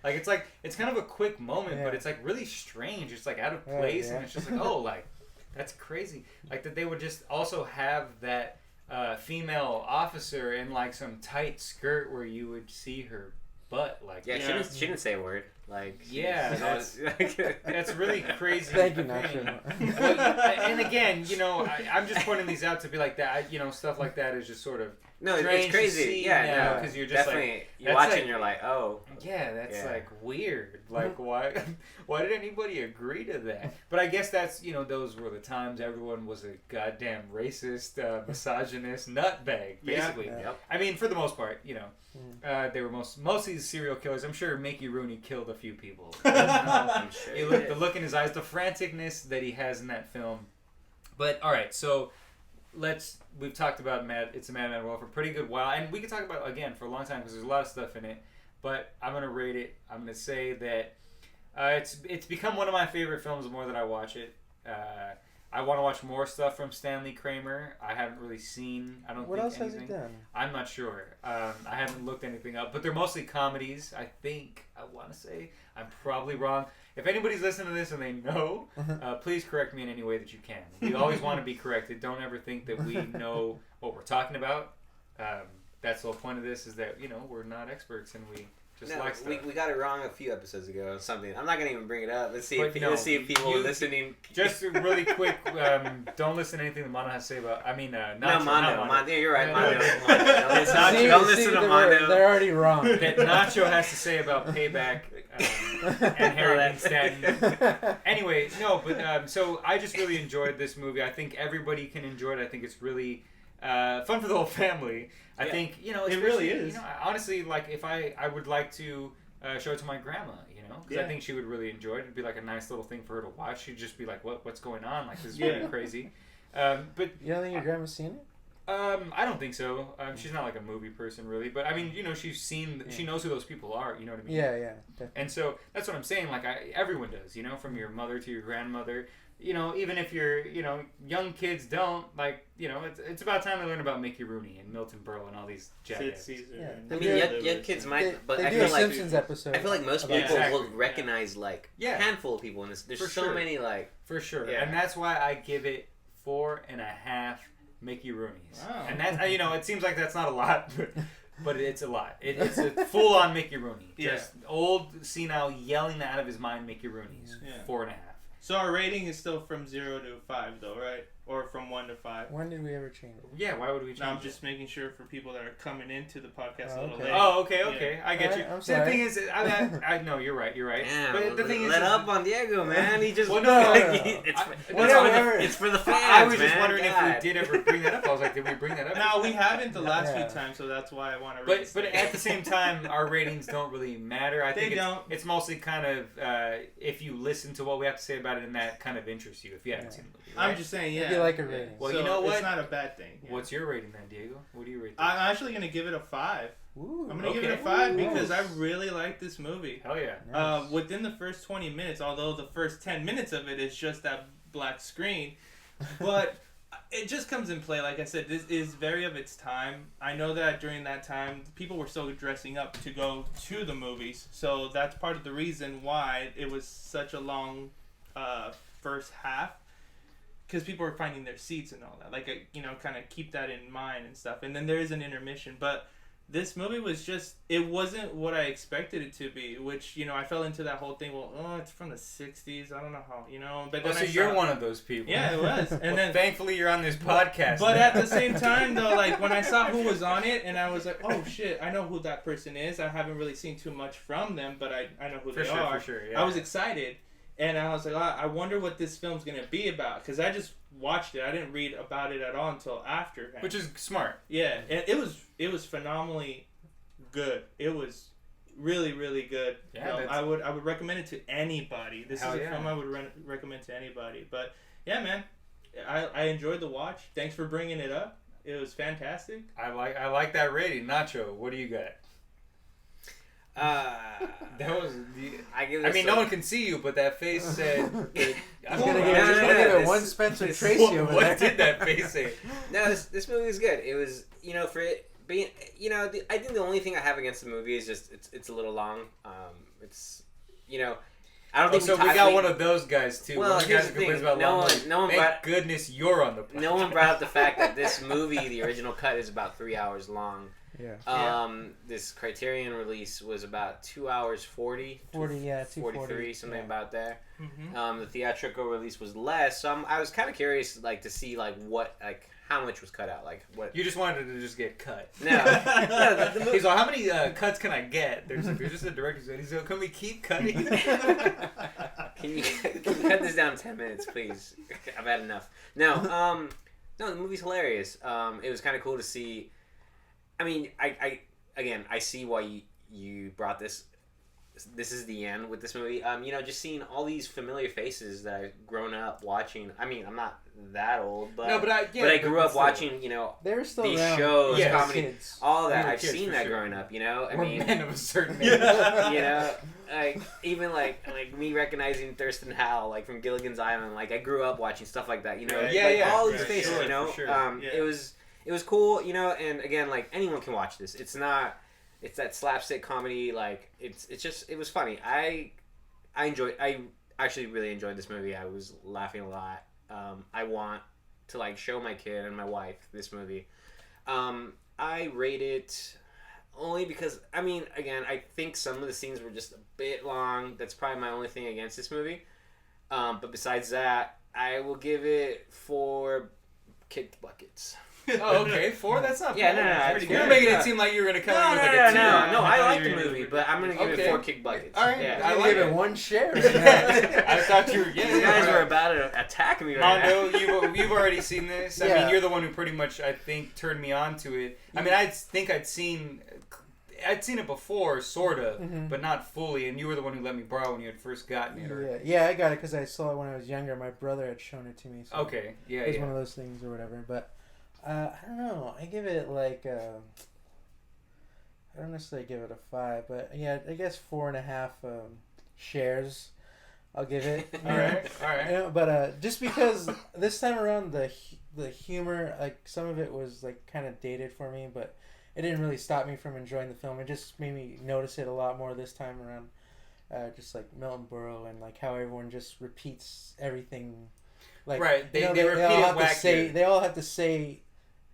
Like it's kind of a quick moment, Yeah. but it's like really strange. It's like out of Right, place, yeah. and it's just like, oh, like that's crazy. Like that they would just also have that female officer in like some tight skirt where you would see her butt. Like Yeah, Yeah. she didn't say a word. Like Yeah, that's really crazy. Thank you, opinion. Nacho. Well, and again, I'm just pointing these out to be like that. Stuff like that is just sort of no, strange it's crazy. to see Yeah, now, no, 'cause you're just definitely like, you that's watch like- it and you're like, oh, yeah, that's Yeah. like weird. Like why did anybody agree to that? But I guess that's those were the times everyone was a goddamn racist, misogynist nutbag, Yeah. basically. Yeah. yep. I mean, for the most part, they were mostly serial killers. I'm sure Mickey Rooney killed a few people. I'm sure. The look in his eyes, the franticness that he has in that film. But all right, so we've talked about It's a Mad World for a pretty good while, and we could talk about it again for a long time because there's a lot of stuff in it. But I'm gonna rate it. I'm gonna say that it's become one of my favorite films the more that I watch it. I want to watch more stuff from Stanley Kramer. I haven't really seen. I don't What think else has anything. he done? I'm not sure. I haven't looked anything up, but they're mostly comedies. I want to say. I'm probably wrong. If anybody's listening to this and they know, please correct me in any way that you can. We always want to be corrected. Don't ever think that we know what we're talking about. That's the whole point of this is that we're not experts and we Just No, like stuff. we got it wrong a few episodes ago or something. I'm not gonna even bring it up. Let's see But if no, let's see if people you- listening. Just really quick, don't listen to anything that Mondo has to say about. I mean, No, Nacho, not Mondo. Mondo. You're right, No, Mondo. no, no. Mondo. It's not- Don't listen to Mondo. They're already wrong. That Nacho has to say about Payback and Harry Dean Stanton. Anyway, no, but so I just really enjoyed this movie. I think everybody can enjoy it. I think it's really fun for the whole family. I Yeah. think It really especially, is. Honestly, like if I would like to show it to my grandma, because Yeah. I think she would really enjoy it. It'd be like a nice little thing for her to watch. She'd just be like, "What's going on? Like this is Yeah. really crazy." But You don't think your grandma's seen it? I don't think so. She's not like a movie person really, but I mean, she's seen, she knows who those people are. You know what I mean? Yeah, yeah. Definitely. And so that's what I'm saying. Like everyone does, from your mother to your grandmother. Even if you're, young kids don't, like, it's about time to learn about Mickey Rooney and Milton Berle and all these Sid jackasses. Caesar. Yeah. and- I They mean, do- young kids might, but they I do a feel like Simpsons episode. I feel like most about people Exactly. will recognize like Yeah. a handful of people in this. There's For so sure. many like. For sure. Yeah. And that's why I give it 4.5 Mickey Rooneys. Wow. And that's, it seems like that's not a lot, but it's a lot. It's a full-on Mickey Rooney. Yeah. Just old, senile, yelling out of his mind Mickey Rooneys. Yeah. 4.5. So our rating is still from 0 to 5, though, right? Or from 1 to 5. When did we ever change it? Yeah, why would we change No, I'm it? just making sure for people that are coming into the podcast Oh, a little okay. late. Oh, okay. I get Alright, you. I'm See, the sorry. thing is, I know you're right. Damn, But the thing is, let up on Diego, man. He just Well, no. it's, Well, it's for the fans. I was just man. wondering God. if we did ever bring that up. I was like, did we bring that up? No, we haven't the last Yeah. few times, so that's why I want to rate But at the same time, our ratings don't really matter. I think They don't. It's mostly kind of if you listen to what we have to say about it, and that kind of interests you. If you haven't Yeah. seen the movie, right? I'm just saying, yeah. If you like a rating. Well, So you know what? It's not a bad thing. Yeah. What's your rating then, Diego? What do you rate? This? I'm actually going to give it a 5. Ooh. I'm going to give it Okay. a 5 Ooh, because I nice. really like this movie. Hell yeah! Nice. Within the first 20 minutes, although the first 10 minutes of it is just that black screen, but it just comes in play. Like I said, this is very of its time. I know that during that time, people were still dressing up to go to the movies, so that's part of the reason why it was such a long first half. Because people were finding their seats and all that. Like, kind of keep that in mind and stuff. And then there is an intermission. But this movie was just, it wasn't what I expected it to be. Which, I fell into that whole thing. Well, it's from the 60s. I don't know how, But then so I you're saw- one of those people. Yeah, it was. And Well, then, thankfully, you're on this podcast. but now. at the same time, though, like, when I saw who was on it, and I was like, oh, shit, I know who that person is. I haven't really seen too much from them, but I know who for they sure, are. for sure. Yeah. I was excited, and I was like, I wonder what this film's gonna be about, because I just watched it. I didn't read about it at all until after. Which is smart. Yeah, and it was phenomenally good. It was really, really good. Yeah, So that's- I would recommend it to anybody. This Hell is a yeah. film I would recommend to anybody. But yeah, man, I enjoyed the watch. Thanks for bringing it up. It was fantastic. I like that rating. Nacho, what do you got? That was. I give I this mean, no one can see you, but that face said. I'm I'm gonna No, give, no, just no, gonna give it this- one Spencer this- Tracy over there. What did that face say? No, this movie was good. It was, for it being, I think the only thing I have against the movie is just it's a little long. It's, I don't think So we got one of those guys too. Well, One of the here's guys the who complains thing. about No long one- movies. no one Thank brought- goodness you're on the podcast. No one brought up the fact that this movie, the original cut, is about 3 hours long. Yeah. This Criterion release was about 2 hours 40. 40, yeah, 43, 240, something yeah. about there. Mm-hmm. The theatrical release was less, so I was kind of curious, like, to see how much was cut out, like what. You just wanted to just get cut. No, no, the movie. He's like, how many cuts can I get? There's just a director's cut. He's like, can we keep cutting? Can you cut this down 10 minutes, please? I've had enough. No, the movie's hilarious. It was kind of cool to see. I mean, I see why you brought this. This is the end with this movie. Just seeing all these familiar faces that I've grown up watching. I mean, I'm not that old, but No, but I grew up still. watching. They were still These around. shows, Yeah, comedy, kids. all that. We were I've kids, seen for that sure. growing up. I We're mean, men of a certain age. like even like me recognizing Thurston Howell like from Gilligan's Island. Like I grew up watching stuff like that. Right. Like, Yeah, all these for faces. sure, for sure. Yeah. It was cool. And again, like anyone can watch this. It's not. It's that slapstick comedy. Like it was funny. I actually really enjoyed this movie. I was laughing a lot. I want to like show my kid and my wife this movie. I rate it. Only because, I mean, again, I think some of the scenes were just a bit long. That's probably my only thing against this movie. But besides that, I will give it 4 kicked buckets. Oh, okay, 4. That's not Yeah, bad. no, That's it's pretty good. good. You're making it seem like you were gonna come No, in no, with no, like a 2. no. I I thought like you the were gonna movie, give but I'm gonna give Okay. it 4 kick buckets. All right. Yeah. I I like give it it. 1 share. I thought you were. Yeah, You guys yeah, were right. about to attack me right now. Mondo, you've already seen this. I Yeah. mean, you're the one who pretty much, I think, turned me on to it. I mean, I think I'd seen it before, sort of, Mhm. but not fully. And you were the one who let me borrow when you had first gotten it. Or, Yeah, I got it because I saw it when I was younger. My brother had shown it to me. So Okay. Yeah. it was Yeah. one of those things or whatever. But I don't know. I give it like I don't necessarily give it a 5, but yeah, I guess 4.5 shares. I'll give it. All right. All right. You know, but just because this time around the humor, like some of it was like kind of dated for me, but it didn't really stop me from enjoying the film. It just made me notice it a lot more this time around. Just like Milton Berle and like how everyone just repeats everything. Like, Right, they you know, repeat all it have to wackier. say, they all have to say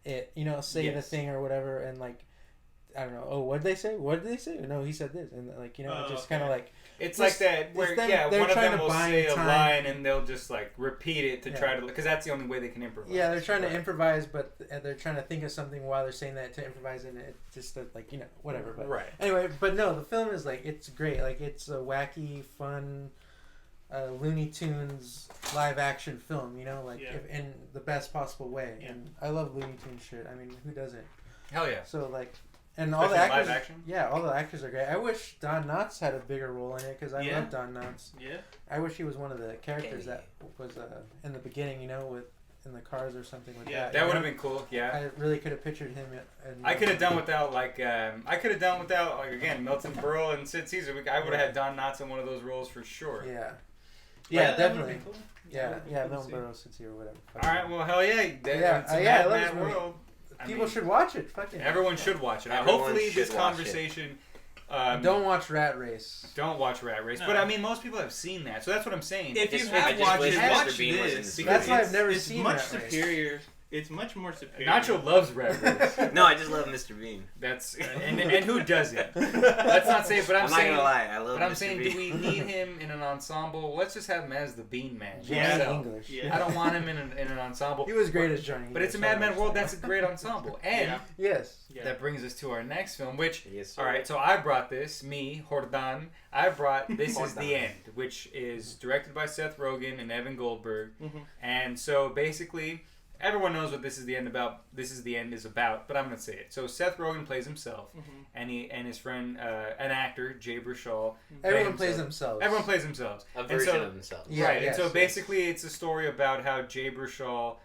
it, you know, say the Yes. thing or whatever, and like I don't know. Oh, what did they say? What did they say? No, he said this, and like you know, Oh, just okay. kind of like It's Just- like that where it's them- yeah, they're one of trying them to will buy say a time. line and they'll just like repeat it to Yeah. try to because that's the only way they can improvise. yeah, they're trying Right. to improvise, but they're trying to think of something while they're saying that to improvise, and it just like you know whatever. But Right. anyway, but no, the film is like it's great. Like it's a wacky, fun, Looney Tunes live action film. You know, like Yeah. if, in the best possible way. Yeah. And I love Looney Tunes shit. I mean, who doesn't? Hell yeah. So like, and all the Especially actors, live action? yeah, all the actors are great. I wish Don Knotts had a bigger role in it because I Yeah. love Don Knotts. Yeah. I wish he was one of the characters Okay. that was in the beginning, you know, with in the cars or something like Yeah. that. That you would know? have been cool. Yeah. I really could have pictured him. I could have done without like again Milton Berle and Sid Caesar. I would have had Don Knotts in one of those roles for sure. Yeah. Yeah, Yeah, that would've definitely. been cool. Yeah, That would've yeah, been cool Milton to see. Berle since or whatever. All right. Well, hell yeah. Yeah, It's a yeah, I mad, love mad this movie. world. I People mean, should watch it. Fucking. Everyone should watch it. Everyone Hopefully, should this watch it. conversation. Don't watch Rat Race. Don't watch Rat Race, No. but I mean, most people have seen that, so that's what I'm saying. If you Just- have I just watched wish it, Mr. watch Bean was in this. this because That's why I've it's- never it's seen much Rat Race. superior. It's much more superior. Nacho loves Rat Race. No, I just love Mr. Bean. That's and who doesn't? Let's not say, but I'm I'm not saying. gonna lie, I love But I'm Mr. saying, Bean. do we need him in an ensemble? Let's just have him as the Bean Man. Johnny Yeah. himself. English. Yeah. I don't want him in an ensemble. He was great as Johnny. But it's a English, I Madman World. understand. That's a great ensemble. And Yeah. Yes. Yeah. that brings us to our next film, which, Yes, sir. all right, so I brought this, me, Jordan. I brought This Is the Jordan. End, which is directed by Seth Rogen and Evan Goldberg. Mhm. And so basically, everyone knows what This Is the End is about, but I'm going to say it. So Seth Rogen plays himself, Mhm. and his friend, an actor, Jay Baruchel. Everyone play plays himself. themselves. Everyone plays themselves. A And version so- of themselves. Yeah, right, yes, and so yes. basically it's a story about how Jay Baruchel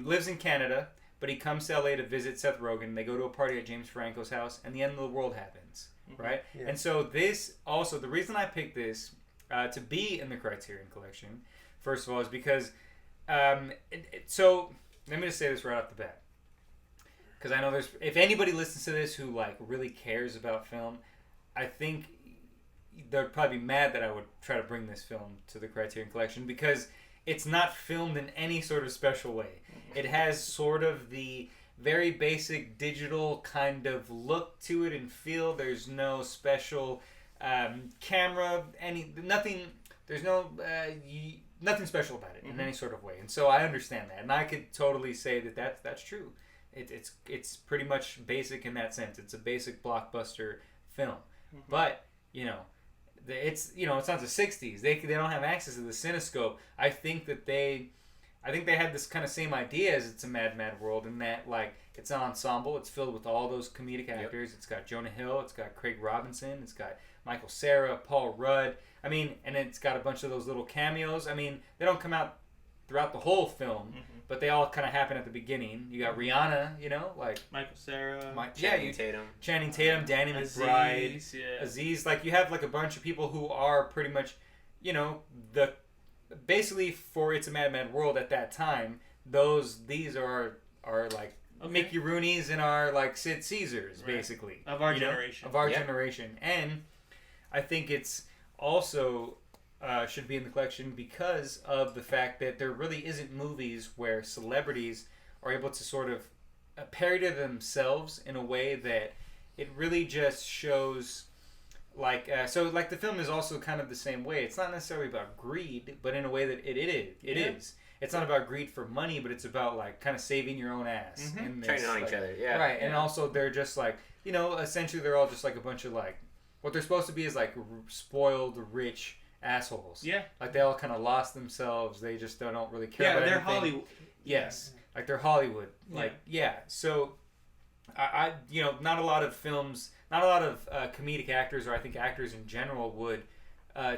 lives in Canada, but he comes to LA to visit Seth Rogen. They go to a party at James Franco's house, and the end of the world happens, right? Yeah. And so this, also, the reason I picked this to be in the Criterion Collection, first of all, is because, so let me just say this right off the bat. Because I know if anybody listens to this who like really cares about film, I think they'd probably be mad that I would try to bring this film to the Criterion Collection because it's not filmed in any sort of special way. It has sort of the very basic digital kind of look to it and feel. There's no special camera, nothing. There's no nothing special about it in any sort of way. And so I understand that, and I could totally say that that's true. It's pretty much basic in that sense. It's a basic blockbuster film, but it's not the '60s. They don't have access to the cinescope. I think they had this kind of same idea as It's a Mad, Mad World in that like it's an ensemble. It's filled with all those comedic actors. It's got Jonah Hill. It's got Craig Robinson. It's got Michael Cera, Paul Rudd. I mean, and it's got a bunch of those little cameos. I mean, they don't come out throughout the whole film, but they all kind of happen at the beginning. You got Rihanna, like Michael Cera. Channing Tatum. Channing Tatum, Danny McBride, Aziz, yeah. Aziz. Like you have like a bunch of people who are pretty much, basically for It's a Mad Mad World at that time. These are like Okay. Mickey Rooney's and our like Sid Caesars, basically Of our you know, generation. of our Yeah. generation, and I think it's also should be in the collection because of the fact that there really isn't movies where celebrities are able to sort of parody themselves in a way that it really just shows like the film is also kind of the same way. It's not necessarily about greed, but in a way that it is. It's not about greed for money, but it's about like kind of saving your own ass. Training on each other, right. And also they're just like, you know, essentially they're all just like a bunch of like, what they're supposed to be is like spoiled rich assholes. Yeah. Like they all kind of lost themselves. They just don't really care about they're anything. Hollywood. Yes. Like they're Hollywood. Like, So I you know, not a lot of films, not a lot of comedic actors, or I think actors in general would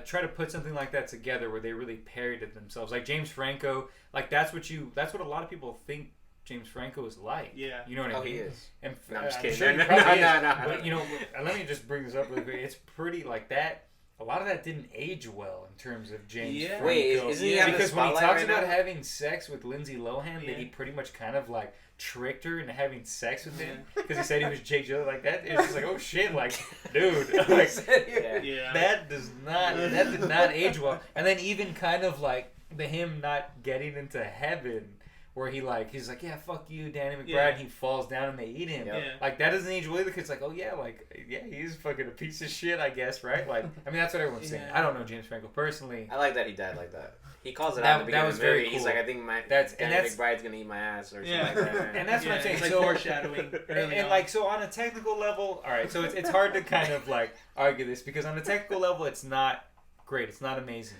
try to put something like that together where they really parodied themselves. Like James Franco, like that's what a lot of people think James Franco is like. Yeah. You know what I mean? He is. And No, I'm just I'm kidding. sure he No. probably is. But you know, let me just bring this up really quick. It's pretty like that. A lot of that didn't age well in terms of James Franco. Wait, isn't he on the because when he spotlight talks right about now? having sex with Lindsay Lohan, that he pretty much kind of like tricked her into having sex with him because he said he was Jake Gyllenhaal like that. It's just like, oh shit, like, dude, like that did not age well. And then even kind of like him not getting into heaven, where he's like, yeah, fuck you, Danny McBride, and he falls down and they eat him. Yep. Yeah. Like that doesn't age well either, because it's like, oh yeah, like, yeah, he's fucking a piece of shit, I guess, right? Like, I mean, that's what everyone's saying. I don't know James Franco personally. I like that he died like that. He calls it out at the beginning of the movie. He's like, I think Danny McBride's gonna eat my ass or something like that. And that's what I'm saying. It's like so, foreshadowing. And like, so on a technical level, all right, so it's hard to kind of like argue this, because on a technical level, it's not great. It's not amazing.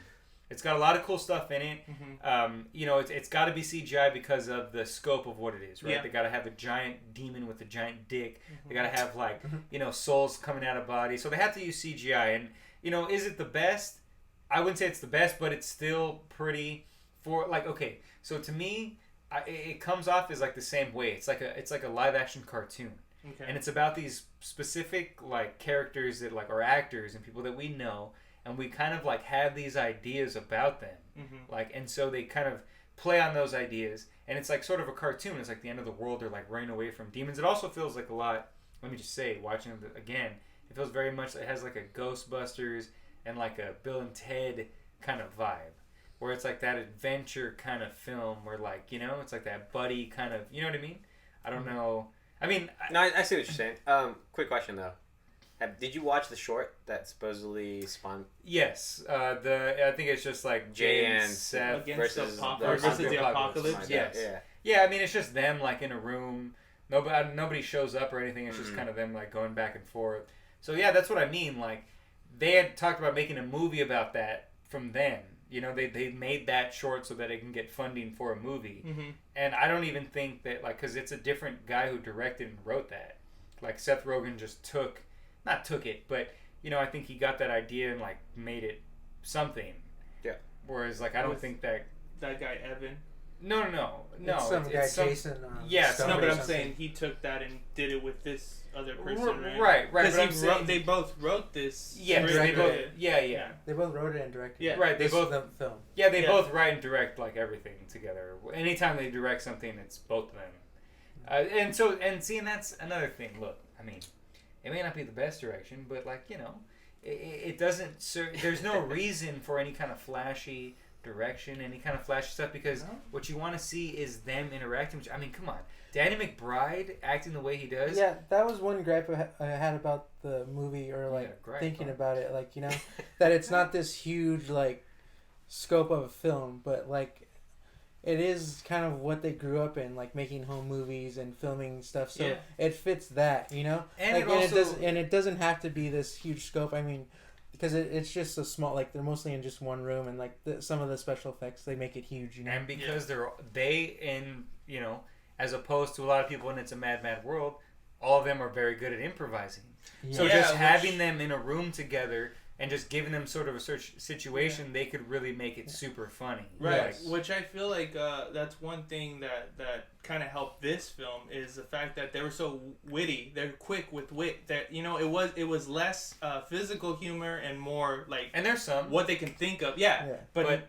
It's got a lot of cool stuff in it. You know, it's got to be CGI because of the scope of what it is, right? Yeah. They got to have a giant demon with a giant dick. They got to have like, you know, souls coming out of bodies. So they have to use CGI. And, you know, is it the best? I wouldn't say it's the best, but it's still pretty okay. So to me, it comes off as like the same way. It's like a live action cartoon. Okay. And it's about these specific like characters that like are actors and people that we know, and we kind of like have these ideas about them. Like, and so they kind of play on those ideas, and it's like sort of a cartoon. It's like the end of the world. They're like running away from demons. It also feels like a lot, let me just say, watching it again, it feels very much, it has like a Ghostbusters and like a Bill and Ted kind of vibe, where it's like that adventure kind of film where, like, you know, it's like that buddy kind of, you know what I mean? I don't know. I mean, No, I see what you're saying. Quick question though. Did you watch the short that supposedly spawned? Yes. I think it's just like Jay and Seth versus the apocalypse. Yes. Yeah, I mean, it's just them like in a room. Nobody shows up or anything. It's just kind of them like going back and forth. So yeah, that's what I mean. Like, they had talked about making a movie about that from then. You know, they made that short so that it can get funding for a movie. And I don't even think that, like, because it's a different guy who directed and wrote that. Like, Seth Rogen just not took it, but, you know, I think he got that idea and, like, made it something. Yeah. Whereas, like, I don't think that guy Evan. No. It's some guy, Jason. Yeah, No, but I'm something. saying he took that and did it with this other person, right? Right. Because they both wrote this. Yeah, they both. Yeah. They both wrote it and directed. Yeah. it. Right. They This both. is the film. Yeah, they both write and direct like everything together. Anytime they direct something, it's both of them. And seeing that's another thing. Look, I mean, it may not be the best direction, but like, you know, it doesn't. There's no reason for any kind of flashy direction, any kind of flashy stuff, because what you want to see is them interacting. I mean, come on, Danny McBride acting the way he does. Yeah, that was one gripe I had about the movie, or like Yeah, gripe, thinking huh? about it, like, you know, that it's not this huge like scope of a film, but like it is kind of what they grew up in, like making home movies and filming stuff. So it fits that, you know, And like, it it doesn't have to be this huge scope. I mean, because it's just so small, like they're mostly in just one room, and like some of the special effects, they make it huge, you know. And because you know, as opposed to a lot of people in It's a Mad, Mad World, all of them are very good at improvising. Yeah. So just having them in a room together and just giving them sort of a situation, they could really make it super funny. Right, Like, which I feel like that's one thing that kind of helped this film, is the fact that they were so witty. They're quick with wit. That, you know, it was less physical humor and more like, and there's some. what they can think of. But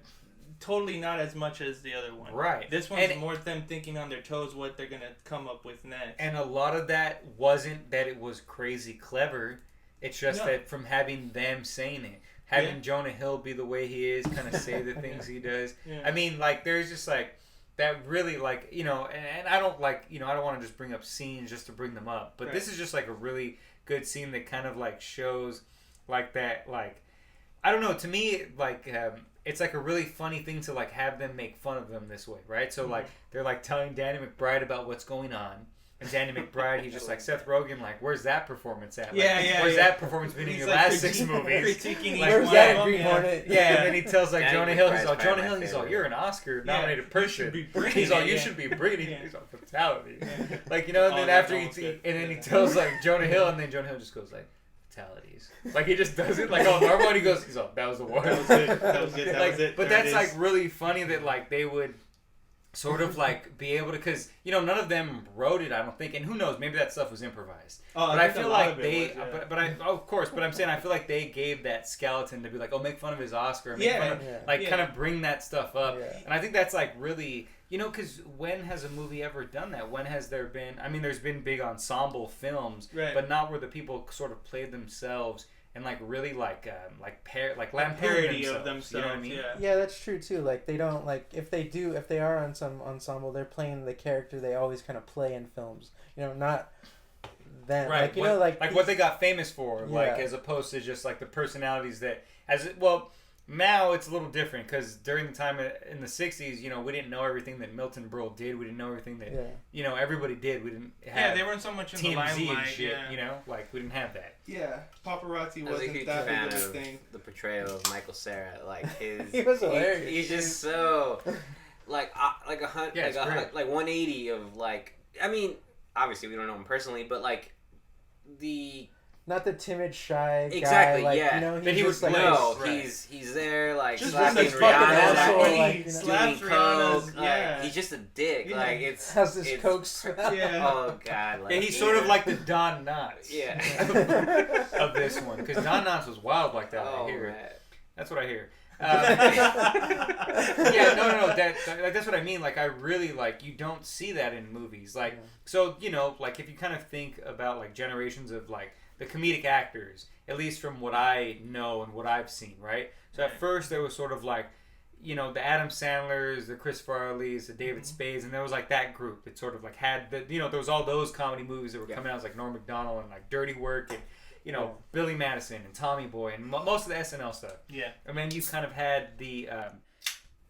totally not as much as the other one. Right. This one's more them thinking on their toes what they're gonna come up with next. And a lot of that wasn't that it was crazy clever. It's just that from having them saying it, having Jonah Hill be the way he is, kind of say the things he does. Yeah. I mean, like, there's just like that really, like, you know, and I don't like, you know, I don't want to just bring up scenes just to bring them up, but this is just like a really good scene that kind of like shows like that, like, I don't know, to me, like, it's like a really funny thing to like have them make fun of them this way, right? So like they're like telling Danny McBride about what's going on, and Danny McBride, he's just like, Seth Rogen, like, where's that performance at? Like, where's that performance been in your last 6 movies? Critiquing Like, Where's that Green Hornet? Yeah, and then he tells like Danny Jonah Hill, McBride's probably my he's all, favorite. you're an Oscar nominated person. be bringing He's all, it, you yeah. should be bringing it. Yeah. He's all, fatality. Yeah. Like, you know, and Oh, then that's after almost good. and then he Yeah. tells like Jonah Hill, and then Jonah Hill just goes like, fatalities. Like, he just does it like all normal, and he's all, that was the one. That was good. That was good. That Like, was it. but There it that's like is. really funny that like they would sort of like be able to, because you know none of them wrote it, I don't think, and who knows, maybe that stuff was improvised. Oh, But I think a feel lot like of it they, was, yeah. but I, of course, but I'm saying I feel like they gave that skeleton to be like, oh, make fun of his Oscar, make fun of, Yeah. like Yeah. kind of bring that stuff up, Yeah. and I think that's like really, you know, because when has a movie ever done that? When has there been? I mean, there's been big ensemble films, Right. but not where the people sort of played themselves and like really like lampoon parody themselves. of themselves. You know what I mean? Yeah. Yeah, that's true too. Like they don't like if they are on some ensemble, they're playing the character they always kind of play in films. You know, not them. Right. Like you know, like what they got famous for, like Yeah. as opposed to just like the personalities that well. Now it's a little different because during the time in the '60s, you know, we didn't know everything that Milton Berle did. We didn't know everything that you know everybody did. We didn't have Yeah, they weren't so much in the TMZ limelight. and shit. Yeah. You know, like we didn't have that. Yeah, paparazzi I was a wasn't huge that fan big of a of thing. the portrayal of Michael Cera. Like his, He was hilarious. He's just so like a hundred, Yeah, it's great. like 180 of like. I mean, obviously we don't know him personally, but like the not the timid, shy guy. Exactly, Like, yeah. you know, But he's he just was like no, Right. he's there like Just slapping this fucking Rihanna's asshole, ass, like, doing slaps coke. Rihanna's. Like, Yeah. he's just a dick. Yeah. Like it's has this it's- coke smell. Yeah. Oh god. Like, Yeah, he's sort of like the Don Knotts. Yeah. of this one because Don Knotts was wild like that. Oh I hear. man. That's what I hear. Yeah, no. That's what I mean. Like, I really like you don't see that in movies. Like, so you know, like if you kind of think about like generations of like the comedic actors, at least from what I know and what I've seen, right? So at first there was sort of like, you know, the Adam Sandlers, the Chris Farleys, the David Spades, and there was like that group that sort of like had the, you know, there was all those comedy movies that were coming out, as like Norm Macdonald and like Dirty Work and, you know, Billy Madison and Tommy Boy and most of the SNL stuff. Yeah. And then you kind of had the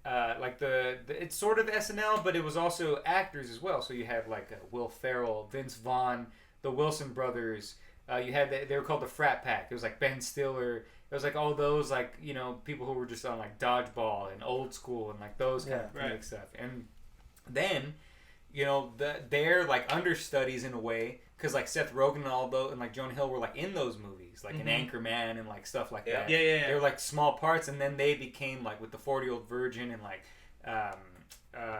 like the it's sort of SNL, but it was also actors as well. So you had like Will Ferrell, Vince Vaughn, the Wilson brothers. You had they were called the Frat Pack. It was like Ben Stiller. It was like all those like, you know, people who were just on like Dodgeball and Old School and like those kind of comedic stuff. And then, you know, they're like understudies in a way, because like Seth Rogen and all those and like Jonah Hill were like in those movies, like in Anchorman and like stuff like that. Yeah. They were like small parts, and then they became like with the 40-Year-Old Virgin and like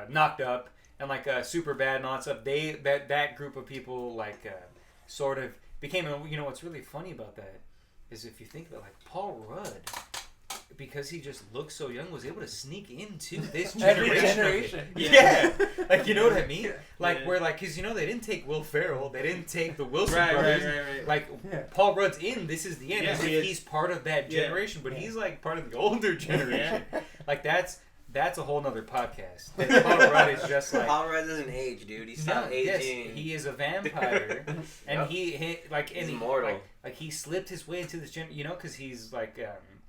Knocked Up and like Superbad and all that stuff. That group of people like sort of became. You know what's really funny about that is if you think about like Paul Rudd, because he just looks so young, was able to sneak into this Every generation. generation. Yeah. Like, you know what I mean? Like, Yeah. where, like, because, you know, they didn't take Will Ferrell. They didn't take the Wilson Right. brothers. Like, Paul Rudd's in This Is the End. Yeah, as he if is. he's part of that generation, but he's, like, part of the older generation. Like, that's a whole nother podcast. That Paul Rudd is just, like... Paul Rudd doesn't age, dude. He's not aging. Yes, he is a vampire. And he like... He's and he, immortal. Like, he slipped his way into this... You know, because he's, like...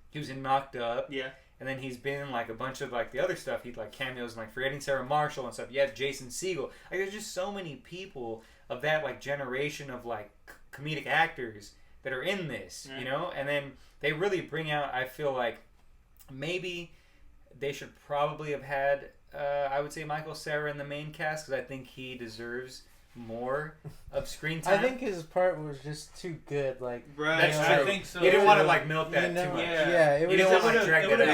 he was in Knocked Up. Yeah. And then he's been in like a bunch of like the other stuff. He'd like cameos in like Forgetting Sarah Marshall and stuff. You have Jason Segel. Like there's just so many people of that like generation of like comedic actors that are in this, you know? And then they really bring out, I feel like maybe they should probably have had, I would say Michael Cera in the main cast, because I think he deserves more of screen time. I think his part was just too good. Like, Right. That's I true. think so. He didn't want to like milk that you know, too much. yeah, it You was didn't want to like would've- drag it that would've out. It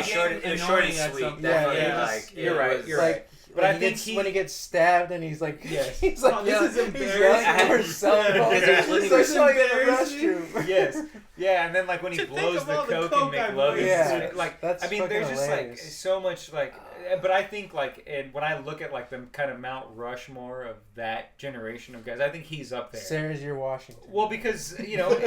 was short and annoying sweet. at some Definitely, point. like You're right. You're like, right. But I when think when he gets stabbed and he's like, Yes. he's like, Oh, this is he's embarrassing. yelling for his cell phone. Yeah. He's like, This is "Saw you in the embarrassing." restroom. Yes. Yeah, and then like when he To think blows of the all the coke coke and I've McLovin, wasted. like That's I mean, fucking there's just like hilarious. so much like, but I think like, and when I look at like the kind of Mount Rushmore of that generation of guys, I think he's up there. Sarah's your Washington. Well, because you know,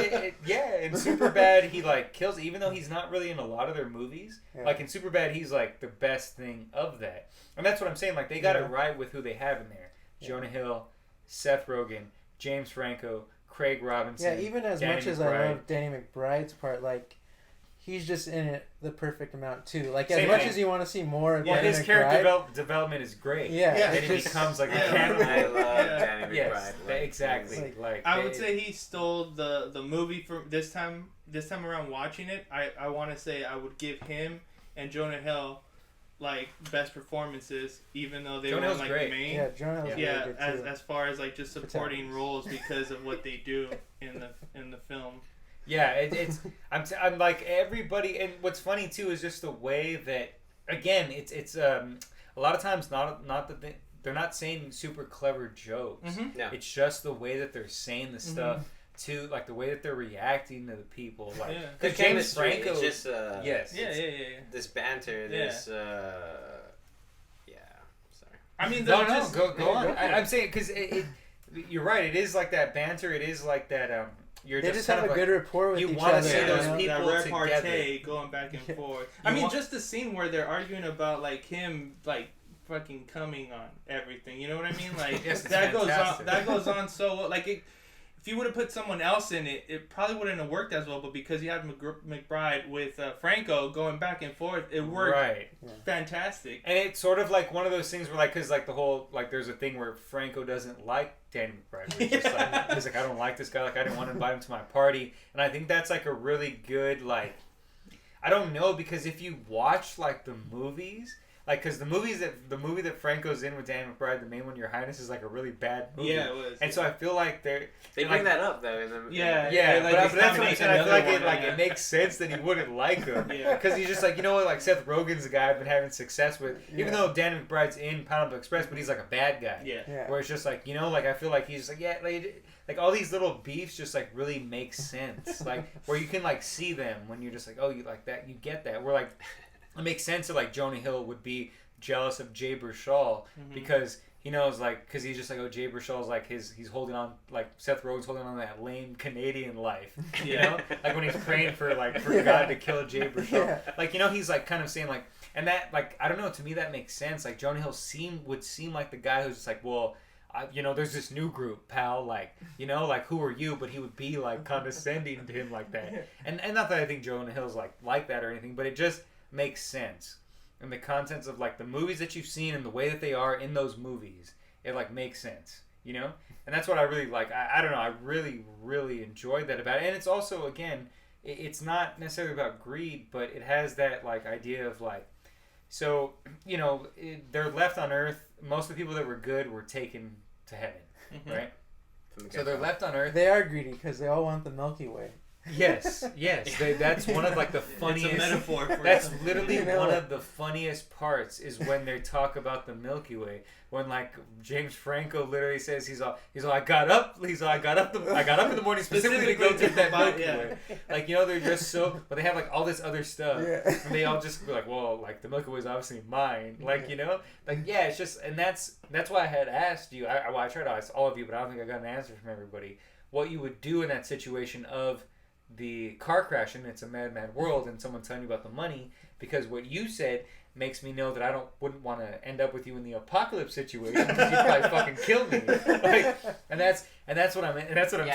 yeah, in Superbad he like kills, even though he's not really in a lot of their movies. Yeah. Like in Superbad, he's like the best thing of that, and that's what I'm saying. Like they got Yeah. it right with who they have in there: Jonah Hill, Seth Rogen, James Franco, Craig Robinson. Yeah, even as Danny much as McBride. I love Danny McBride's part, like, he's just in it the perfect amount too. Like, as Same much thing. as you want to see more of Well, Danny his McBride, character development is great. Yeah, Yeah. And it's he just- becomes like Yeah. a cannibal. I love Yeah. Danny McBride. Yes, Like, exactly. Like I would say he stole the movie from this time around watching it. I want to say I would give him and Jonah Hill like best performances, even though they Jonah were Hill's like great. main. yeah, Jonah Hill's Yeah, really good as too. as far as like just supporting Protagonists. roles because of what they do in the film. Yeah, it's I'm like everybody, and what's funny too is just the way that again it's a lot of times not that they're not saying super clever jokes. Mm-hmm. No. It's just the way that they're saying the stuff to like the way that they're reacting to the people. Like Yeah. The because James chemistry, Franco, it's just yes, Yeah. this banter, this yeah. Sorry. I mean, No, they're no, just, go Yeah, on. go for it. I'm saying because you're right. It is like that banter. It is like that. You're They just kind have a of good rapport with you each wanna other. see you those know? people that together. repartee going back and forth. I You mean, want- just the scene where they're arguing about like him like fucking coming on everything. You know what I mean? Like Yes, it's that fantastic. goes on so well. Like if you would have put someone else in it, it probably wouldn't have worked as well. But because you had McBride with Franco going back and forth, it worked right. fantastic. And it's sort of like one of those things where, like, because, like, the whole, like, there's a thing where Franco doesn't like Danny McBride. Where he's, just like, he's like, I don't like this guy. Like, I didn't want to invite him to my party. And I think that's, like, a really good, like, I don't know, because if you watch, like, the movies, like, because the movie that Franco's in with Danny McBride, the main one, Your Highness, is, like, a really bad movie. Yeah, it was. And so I feel like they're... They and, bring like, that up though in the Yeah. Yeah, like, but it's that's what I'm kinda saying. I feel like another one, yeah. it makes sense that he wouldn't like him. Yeah. Because he's just like, you know what, like Seth Rogen's the guy I've been having success with. Even Yeah. though Danny McBride's in Pineapple Express, but he's like a bad guy. Yeah. Yeah. Where it's just like, you know, like I feel like he's just like, yeah, like all these little beefs just like really make sense. Like where you can like see them when you're just like, oh, you like that, you get that. Where like it makes sense that like Jonah Hill would be jealous of Jay Baruchel because he knows like because he's just like, oh, Jay Baruchel's like he's holding on, like Seth Rogen's holding on to that lame Canadian life, you know, like when he's praying for like for God to kill Jay Baruchel, Yeah. like, you know, he's like kind of saying like, and that like I don't know, to me that makes sense. Like Jonah Hill would seem like the guy who's just like, well, you know, there's this new group, pal, like, you know, like, who are you? But he would be like condescending to him like that, and not that I think Jonah Hill's like that or anything, but it just makes sense. And the contents of like the movies that you've seen and the way that they are in those movies, it like makes sense, you know? And that's what I really like. I don't know, I really enjoyed that about it. And it's also, again, it's not necessarily about greed, but it has that like idea of like, so, you know, they're left on Earth. Most of the people that were good were taken to heaven, right? So they're left on Earth. They are greedy because they all want the Milky Way. Yes. That's one of like the funniest. It's a metaphor for That's something. literally You know? one of the funniest parts is when they talk about the Milky Way. When like James Franco literally says he's all I got up in the morning specifically to go get that Milky Yeah. Way. Like, you know, they're just so, but they have like all this other stuff, Yeah. and they all just be like, well, like the Milky Way is obviously mine. Like, you know, like, yeah, it's just, and that's why I had asked you. I tried to ask all of you, but I don't think I got an answer from everybody. What you would do in that situation of the car crash and it's a mad world and someone telling you about the money, because what you said makes me know that I wouldn't want to end up with you in the apocalypse situation because you'd probably fucking kill me. Like, and that's what I'm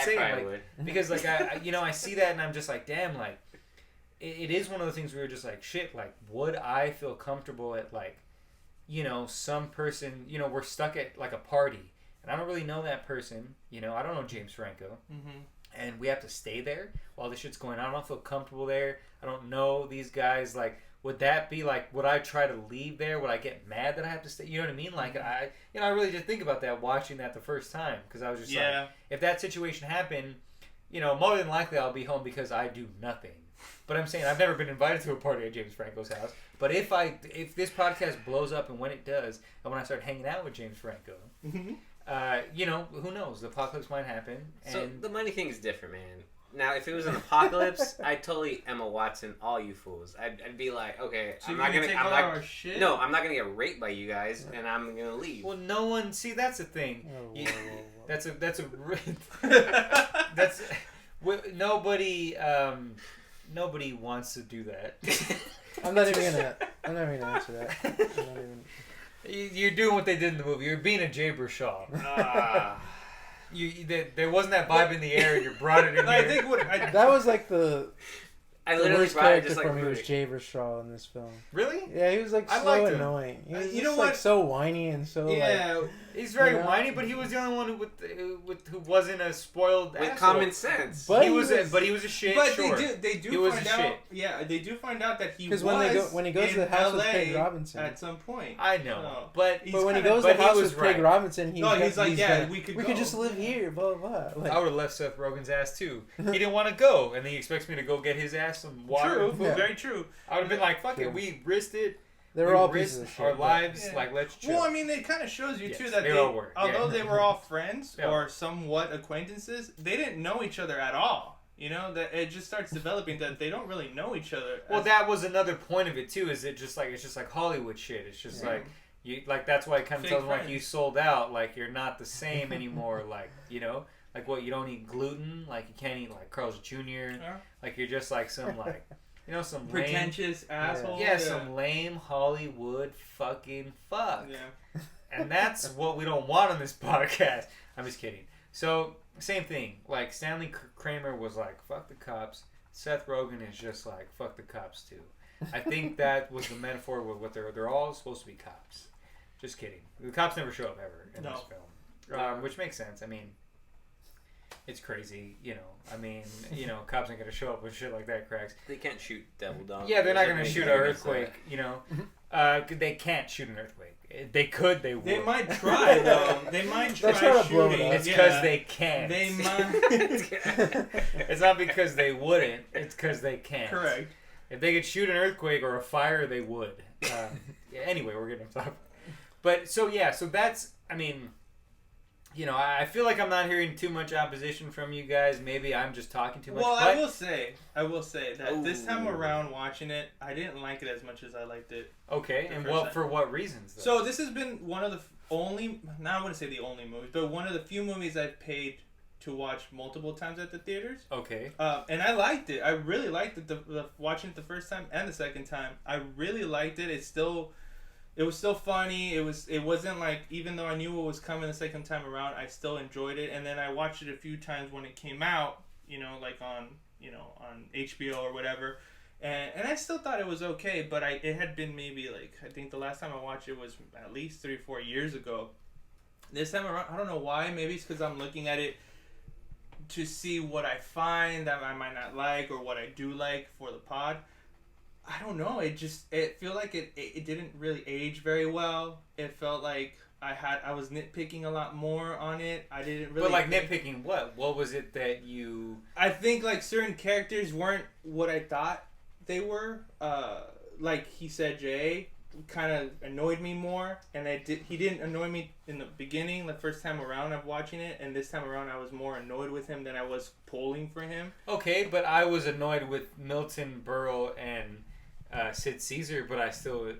saying. I Like, would. because like I see that and I'm just like, damn, like it is one of the things where you're just like, shit, like would I feel comfortable at like, you know, some person, you know, we're stuck at like a party and I don't really know that person, you know, I don't know James Franco. And we have to stay there while this shit's going on. I don't feel comfortable there. I don't know these guys. Like, would that be like, would I try to leave there? Would I get mad that I have to stay? You know what I mean? Like, I really did think about that watching that the first time. Because I was just like, if that situation happened, you know, more than likely I'll be home because I do nothing. But I'm saying I've never been invited to a party at James Franco's house. But if this podcast blows up and when it does, and when I start hanging out with James Franco, you know, who knows? The apocalypse might happen. And So the money thing is different, man. Now, if it was an apocalypse, I'd totally Emma Watson all you fools. I'd be like, okay, So I'm you're not gonna gonna. take I'm all not, our shit? No, I'm not gonna get raped by you guys, and I'm gonna leave. well, no one. See, that's the thing. Oh, You- whoa, whoa. That's nobody wants to do that. I'm not even gonna answer that. I'm not even. You're doing what they did in the movie. You're being a Jay Baruchel. there wasn't that vibe in the air, and you brought it in. I here. think That was like the I the literally worst brought it character just like for me a was movie. Jay Vershaw in this film. Really? Yeah, he was like I so liked him. annoying. He was You just know like what? so whiny and so yeah. He's very You know? whiny, but he was the only one who wasn't a spoiled With asshole. common sense. But he he was, was- but he was a shit. But sure. they He do was find a out. shit. Yeah, they do find out that he was because when he goes to the house with LA Craig Robinson. at some point. I know, So, but he's But when he kinda- goes to but the he house was with Craig right. Robinson, No, he's like, yeah, we could we go. could just live here, blah blah. Like, I would have left Seth Rogen's ass too. He didn't want to go, and then he expects me to go get his ass some water. True, and food. Yeah. very true. I would have been like, "Fuck True. it, we risked it. they We were all risked pieces of shit. our but- lives. Yeah. Like, let's chill." Well, I mean, it kind of shows you Yes, too that they they, all were, although yeah. they were all friends Yeah. or somewhat acquaintances, they didn't know each other at all. You know, that it just starts developing that they don't really know each other. Well, as- that was another point of it too. Is it just like it's just like Hollywood shit? It's just Yeah. like you like that's why it kind of Fake tells them like friends. you sold out. Like you're not the same anymore. Like you know, like what you don't eat gluten. Like you can't eat like Carl's Jr. Yeah. Like you're just like some like you know some lame, pretentious asshole. yeah, some lame Hollywood fucking fuck. Yeah. And that's what we don't want on this podcast. I'm just kidding. So, same thing. Like, Stanley Kramer was like, fuck the cops. Seth Rogen is just like, fuck the cops, too. I think that was the metaphor with what they're all supposed to be cops. Just kidding. The cops never show up ever in No. this film. Which makes sense. I mean, it's crazy, you know. I mean, you know, cops ain't gonna show up when shit like that cracks. They can't shoot devil dogs. Yeah, they're not gonna Doesn't shoot make an sense. earthquake, you know. They can't shoot an earthquake. They could, they would. They might try though. They might try They'll try to blow it shooting. up. It's because yeah. they can't. They might. It's not because they wouldn't. It's because they can't. Correct. If they could shoot an earthquake or a fire, they would. Yeah, anyway, we're getting off topic. But so yeah, so that's. I mean, you know, I feel like I'm not hearing too much opposition from you guys. Maybe I'm just talking too much. Well, but, I will say that this time Ooh. around watching it, I didn't like it as much as I liked it. okay, the and first what time. for what reasons? Though? So this has been one of the only, now I wouldn't say the only movies, but one of the few movies I've paid to watch multiple times at the theaters. Okay. And I liked it. I really liked it. The watching it the first time and the second time, I really liked it. It was still funny. It wasn't like, even though I knew what was coming the second time around, I still enjoyed it. And then I watched it a few times when it came out, you know, like on HBO or whatever. And I still thought it was okay, but it had been maybe like, I think the last time I watched it was at least 3 or 4 years ago. This time around, I don't know why. Maybe it's because I'm looking at it to see what I find that I might not like or what I do like for the pod. I don't know. It feel like it didn't really age very well. It felt like I was nitpicking a lot more on it. I didn't really. But like nitpicking, what? What was it that you? I think like certain characters weren't what I thought they were. Like he said, Jay kind of annoyed me more, and he didn't annoy me in the beginning, the first time around of watching it, and this time around I was more annoyed with him than I was pulling for him. Okay, but I was annoyed with Milton Berle and Sid Caesar, but I still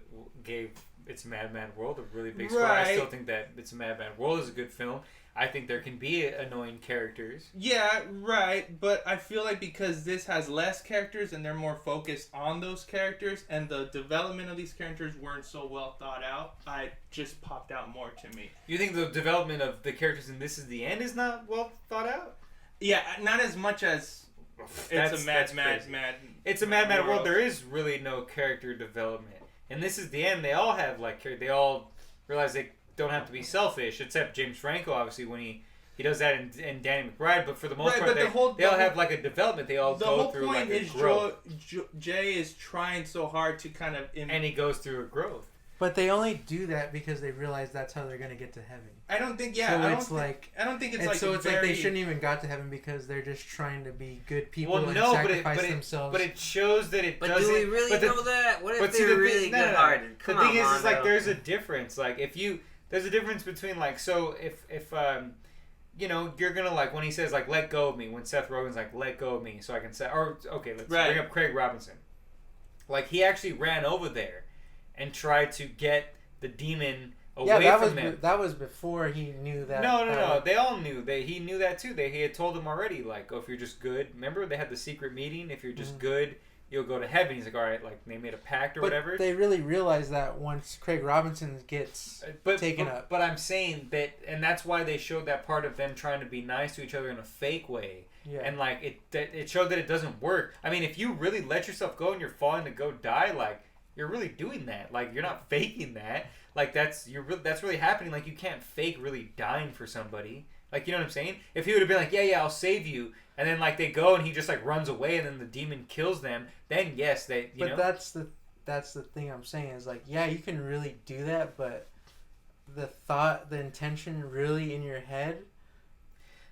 gave It's a Mad Mad World a really big score. I Right. still think that It's a Mad Mad World is a good film. I think there can be annoying characters. Yeah, right, but I feel like because this has less characters and they're more focused on those characters and the development of these characters weren't so well thought out, I just popped out more to me. You think the development of the characters in This Is the End is not well thought out? Yeah, not as much as That's It's a Mad crazy. It's a Mad Mad World. There is really no character development. And This Is the End. They all have like they all realize they don't have to be selfish, except James Franco, obviously, when he does that in Danny McBride. But for the most Right, part, but they all have like a development. They all The go whole through point like a is growth, Jay is trying so hard to kind of... and he goes through a growth. But they only do that because they realize that's how they're gonna get to heaven. I don't think, So I don't it's like, I don't think it's and like so it's very... like they shouldn't even got to heaven because they're just trying to be good people Well, and no, sacrifice themselves. but it shows that it But doesn't. do we really but the- know that? What if But see, they're the really thing, no, no, no. good-hearted? The Come thing on, is like Mondo. there's a difference. Like there's a difference between like so if you know you're gonna like when he says like let go of me, when Seth Rogen's like let go of me so I can say, or okay, let's Right. bring up Craig Robinson. Like he actually ran over there and tried to get the demon away from them. That was before he knew that. No. They all knew. He knew that too. He had told them already. Like, oh, if you're just good. Remember, they had the secret meeting. If you're just good, you'll go to heaven. He's like, all right, like they made a pact or But whatever. they really realize that once Craig Robinson gets taken up. But I'm saying that, and that's why they showed that part of them trying to be nice to each other in a fake way. Yeah. And like it showed that it doesn't work. I mean, if you really let yourself go and you're falling to go die, like you're really doing that. Like you're not faking that. Like that's really happening. Like you can't fake really dying for somebody. Like, you know what I'm saying? If he would have been like, yeah, I'll save you, and then like they go and he just like runs away and then the demon kills them, then yes, they you know. But that's the thing I'm saying is like, yeah, you can really do that, but the intention really in your head.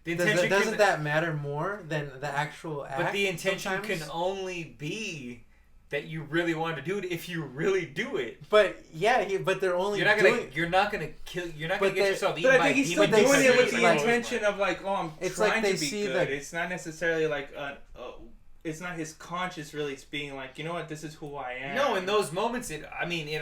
The intention doesn't that matter more than the actual act? But the intention sometimes? can only be that you really want to do it if you really do it. But yeah, but they're only You're not gonna get yourself eaten But I by think he's demons. still doing it with see, the like, intention of like, oh, I'm it's trying like they to be see good. the- It's not necessarily like it's not his conscience really being like, you know what, this is who I am. No, in those moments, it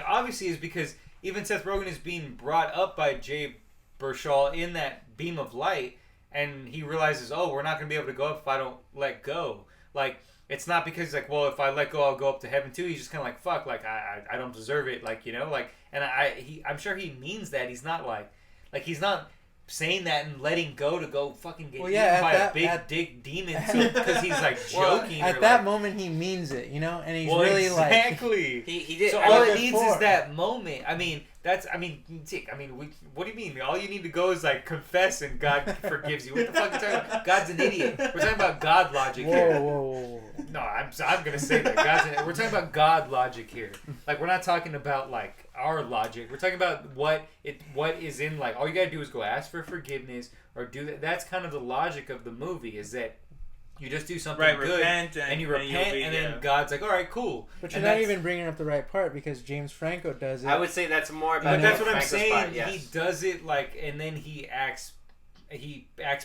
obviously is because even Seth Rogen is being brought up by Jay Baruchel in that beam of light, and he realizes, oh, we're not gonna be able to go up if I don't let go. Like, it's not because he's like, well, if I let go, I'll go up to heaven too. He's just kind of like, fuck, like I don't deserve it, like, you know, like, and I'm sure he means that. He's not like he's not saying that and letting go to go fucking get eaten by a big dick demon because he's like joking. At that moment, he means it, you know, and he's really exactly. like He did. So all it needs is that moment. I mean, what do you mean? All you need to go is like confess and God forgives you. What the fuck are you talking about? God's an idiot. We're talking about God logic here. Whoa. No, I'm gonna say that we're talking about God logic here. Like we're not talking about like our logic. We're talking about what is in like all you gotta do is go ask for forgiveness or do that. That's kind of the logic of the movie is that you just do something good and you repent and then God's like, all right, cool. But you're not even bringing up the right part because James Franco does it. I would say that's more about. But that's what I'm Franco's saying. part, yes. He does it like, and then he acts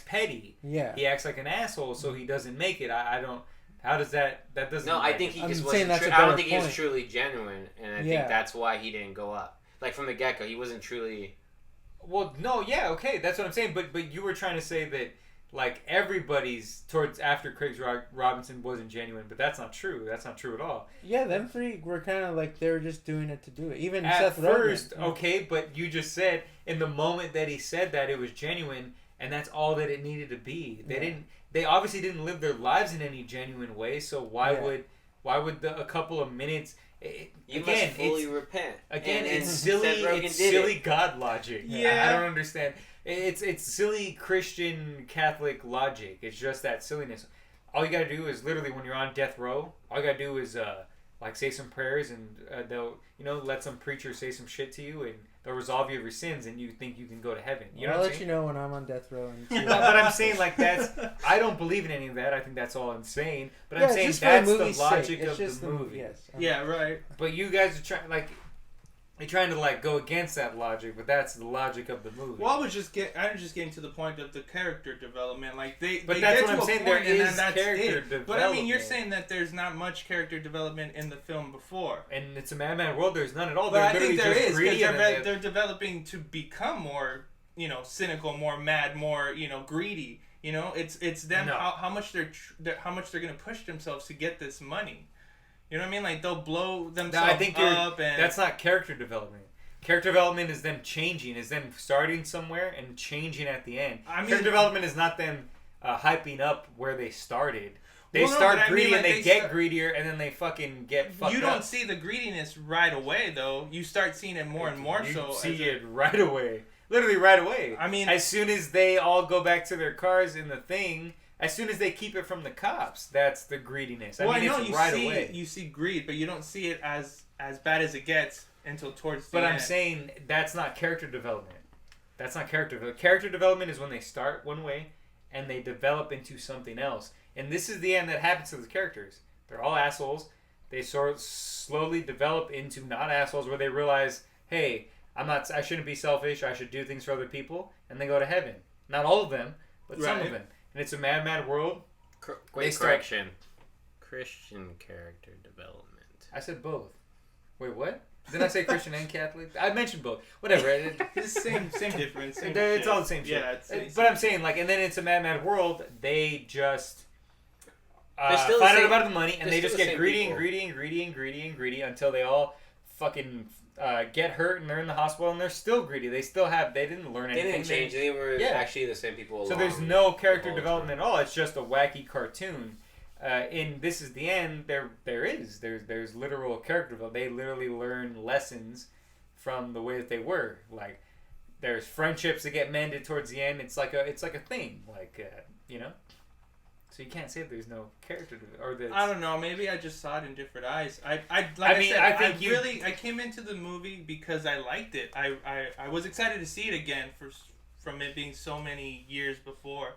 petty. Yeah. He acts like an asshole, so he doesn't make it. I don't. How does that? That doesn't. No, I think he just saying wasn't. that's a I don't better think he was point. truly genuine, and I think that's why he didn't go up. Like from the get go, he wasn't truly. Well, no, yeah, okay, that's what I'm saying. But you were trying to say that like everybody's towards after Craig Robinson wasn't genuine, but that's not true. That's not true at all. Yeah, them three were kind of like they were just doing it to do it. Even At Seth first, Rogen. okay, but you just said in the moment that he said that it was genuine, and that's all that it needed to be. They obviously didn't live their lives in any genuine way. So why would a couple of minutes? You must fully repent. Again, and it's silly. It's silly God logic. Yeah. I don't understand. It's silly Christian Catholic logic. It's just that silliness. All you gotta do is literally when you're on death row, all you gotta do is like say some prayers and they'll let some preacher say some shit to you and they'll resolve your sins and you think you can go to heaven. You know I'll what I'm let saying? you know when I'm on death row. And see But I'm saying like I don't believe in any of that. I think that's all insane. But I'm saying just for that's the movie's logic sake. of It's the just movie. Yes. Yeah, right. But you guys are trying to like go against that logic, but that's the logic of the movie. Well, I'm just getting to the point of the character development. Like But they that's get what to I'm a saying, point there and is then that's character it. development. But I mean, you're saying that there's not much character development in the film before. And it's a madman world. There's none at all. But They're I think literally there just is greedy because and they're developing to become more, cynical, more mad, more, greedy. It's them No. how much they're gonna push themselves to get this money. You know what I mean? Like they'll blow themselves No, I think up and that's not character development. Character development is them changing, is them starting somewhere and changing at the end. I mean- Character development is not them hyping up where they started. They Well, no, start but I mean, greedy like, and they they get start- greedier and then they fucking get fucked you up. don't see the greediness right away though. You start seeing it more and more You so. see as a- it right away. Literally right away. I mean- as soon as they all go back to their cars in the thing, as soon as they keep it from the cops, that's the greediness. I mean, know it's right see away. you see greed, but you don't see it as bad as it gets until towards the But end. I'm saying that's not character development. That's not character development. Character development is when they start one way and they develop into something else. And this is the end that happens to the characters. They're all assholes. They sort of slowly develop into not assholes where they realize, hey, I shouldn't be selfish. I should do things for other people. And they go to heaven. Not all of them, but some of Right. them. And it's a mad, mad world. Quick correction. Christian character development. I said both. Wait, what? Didn't I say Christian and Catholic? I mentioned both. Whatever. It's the same difference. Same It's shit. all the same shit. Yeah, it's But I'm saying, like, and then it's a mad, mad world. They just still find the out same- about the money, and they're they still just the get same greedy people. and greedy and greedy and greedy and greedy until they all fucking get hurt and they're in the hospital and they're still greedy. They didn't learn They anything. didn't change. They were Yeah. actually the same people. So along there's no character the whole development at all. It's just a wacky cartoon. In This Is the End, there's literal character development. They literally learn lessons from the way that they were. Like there's friendships that get mended towards the end. It's like a thing. Like you know. So you can't say there's no character or that. I don't know. Maybe I just saw it in different eyes. I came into the movie because I liked it. I was excited to see it again from it being so many years before,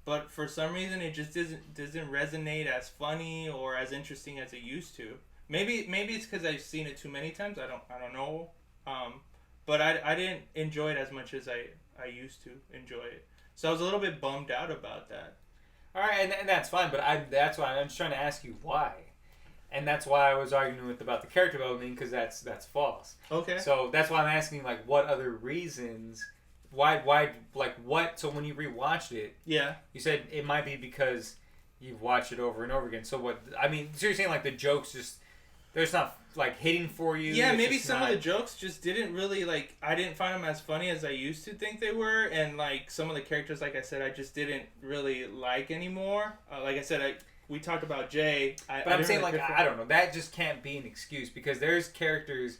but for some reason it just doesn't resonate as funny or as interesting as it used to. Maybe it's because I've seen it too many times. I don't know. But I didn't enjoy it as much as I used to enjoy it. So I was a little bit bummed out about that. All right, and that's fine, but that's why I'm just trying to ask you why, and that's why I was arguing about the character development because that's false. Okay. So that's why I'm asking like what other reasons, why like what? So when you rewatched it, Yeah. you said it might be because you've watched it over and over again. So what? I mean, so you're saying like the jokes just they're just not like hitting for you. Yeah, it's maybe just some not- of the jokes just didn't really like. I didn't find them as funny as I used to think they were, and like some of the characters, like I said, I just didn't really like anymore. Like I said, we talked about Jay. But I'm saying like I don't know. That just can't be an excuse because there's characters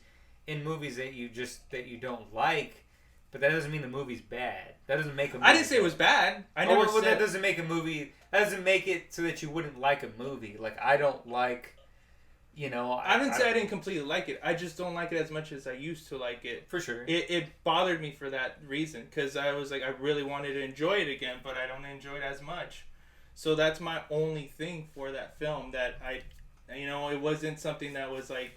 in movies that you don't like, but that doesn't mean the movie's bad. That doesn't make a movie I didn't say it was bad. I never said that doesn't make a movie. That doesn't make it so that you wouldn't like a movie. Like I don't like. You know, I didn't say I didn't completely like it. I just don't like it as much as I used to like it. For sure. It bothered me for that reason because I was like, I really wanted to enjoy it again, but I don't enjoy it as much. So that's my only thing for that film that it wasn't something that was like,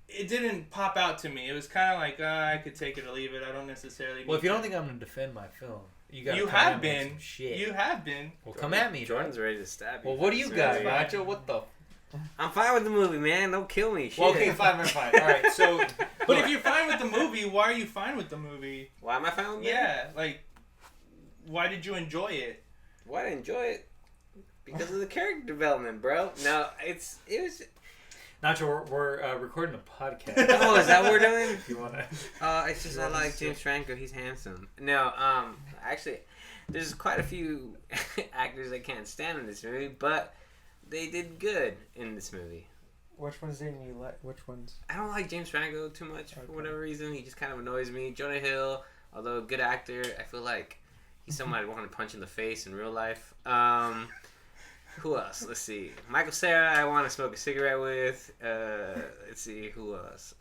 it didn't pop out to me. It was kind of like, I could take it or leave it. I don't necessarily. Well, if you don't think I'm going to defend my film, you have been. Shit. You have been. Well, come at me. Jordan's ready to stab you. Well, what do you got, That's Nacho? What the? I'm fine with the movie, man. Don't kill me. Shit. Well, okay, fine. All right, so. But if you're fine with the movie, why are you fine with the movie? Why am I fine with it? Yeah, like, why did you enjoy it? Why did I enjoy it? Because of the character development, bro. No, it was. Nacho, we're recording a podcast. Oh, is that what we're doing? If you want to. It's just I like James Franco. He's handsome. No, actually, there's quite a few actors I can't stand in this movie, but they did good in this movie. Which ones didn't you like? Which ones? I don't like James Franco too much for Okay. whatever reason. He just kind of annoys me. Jonah Hill, although a good actor, I feel like he's someone I'd want to punch in the face in real life. Who else? Let's see. Michael Cera, I want to smoke a cigarette with. Let's see. Who else?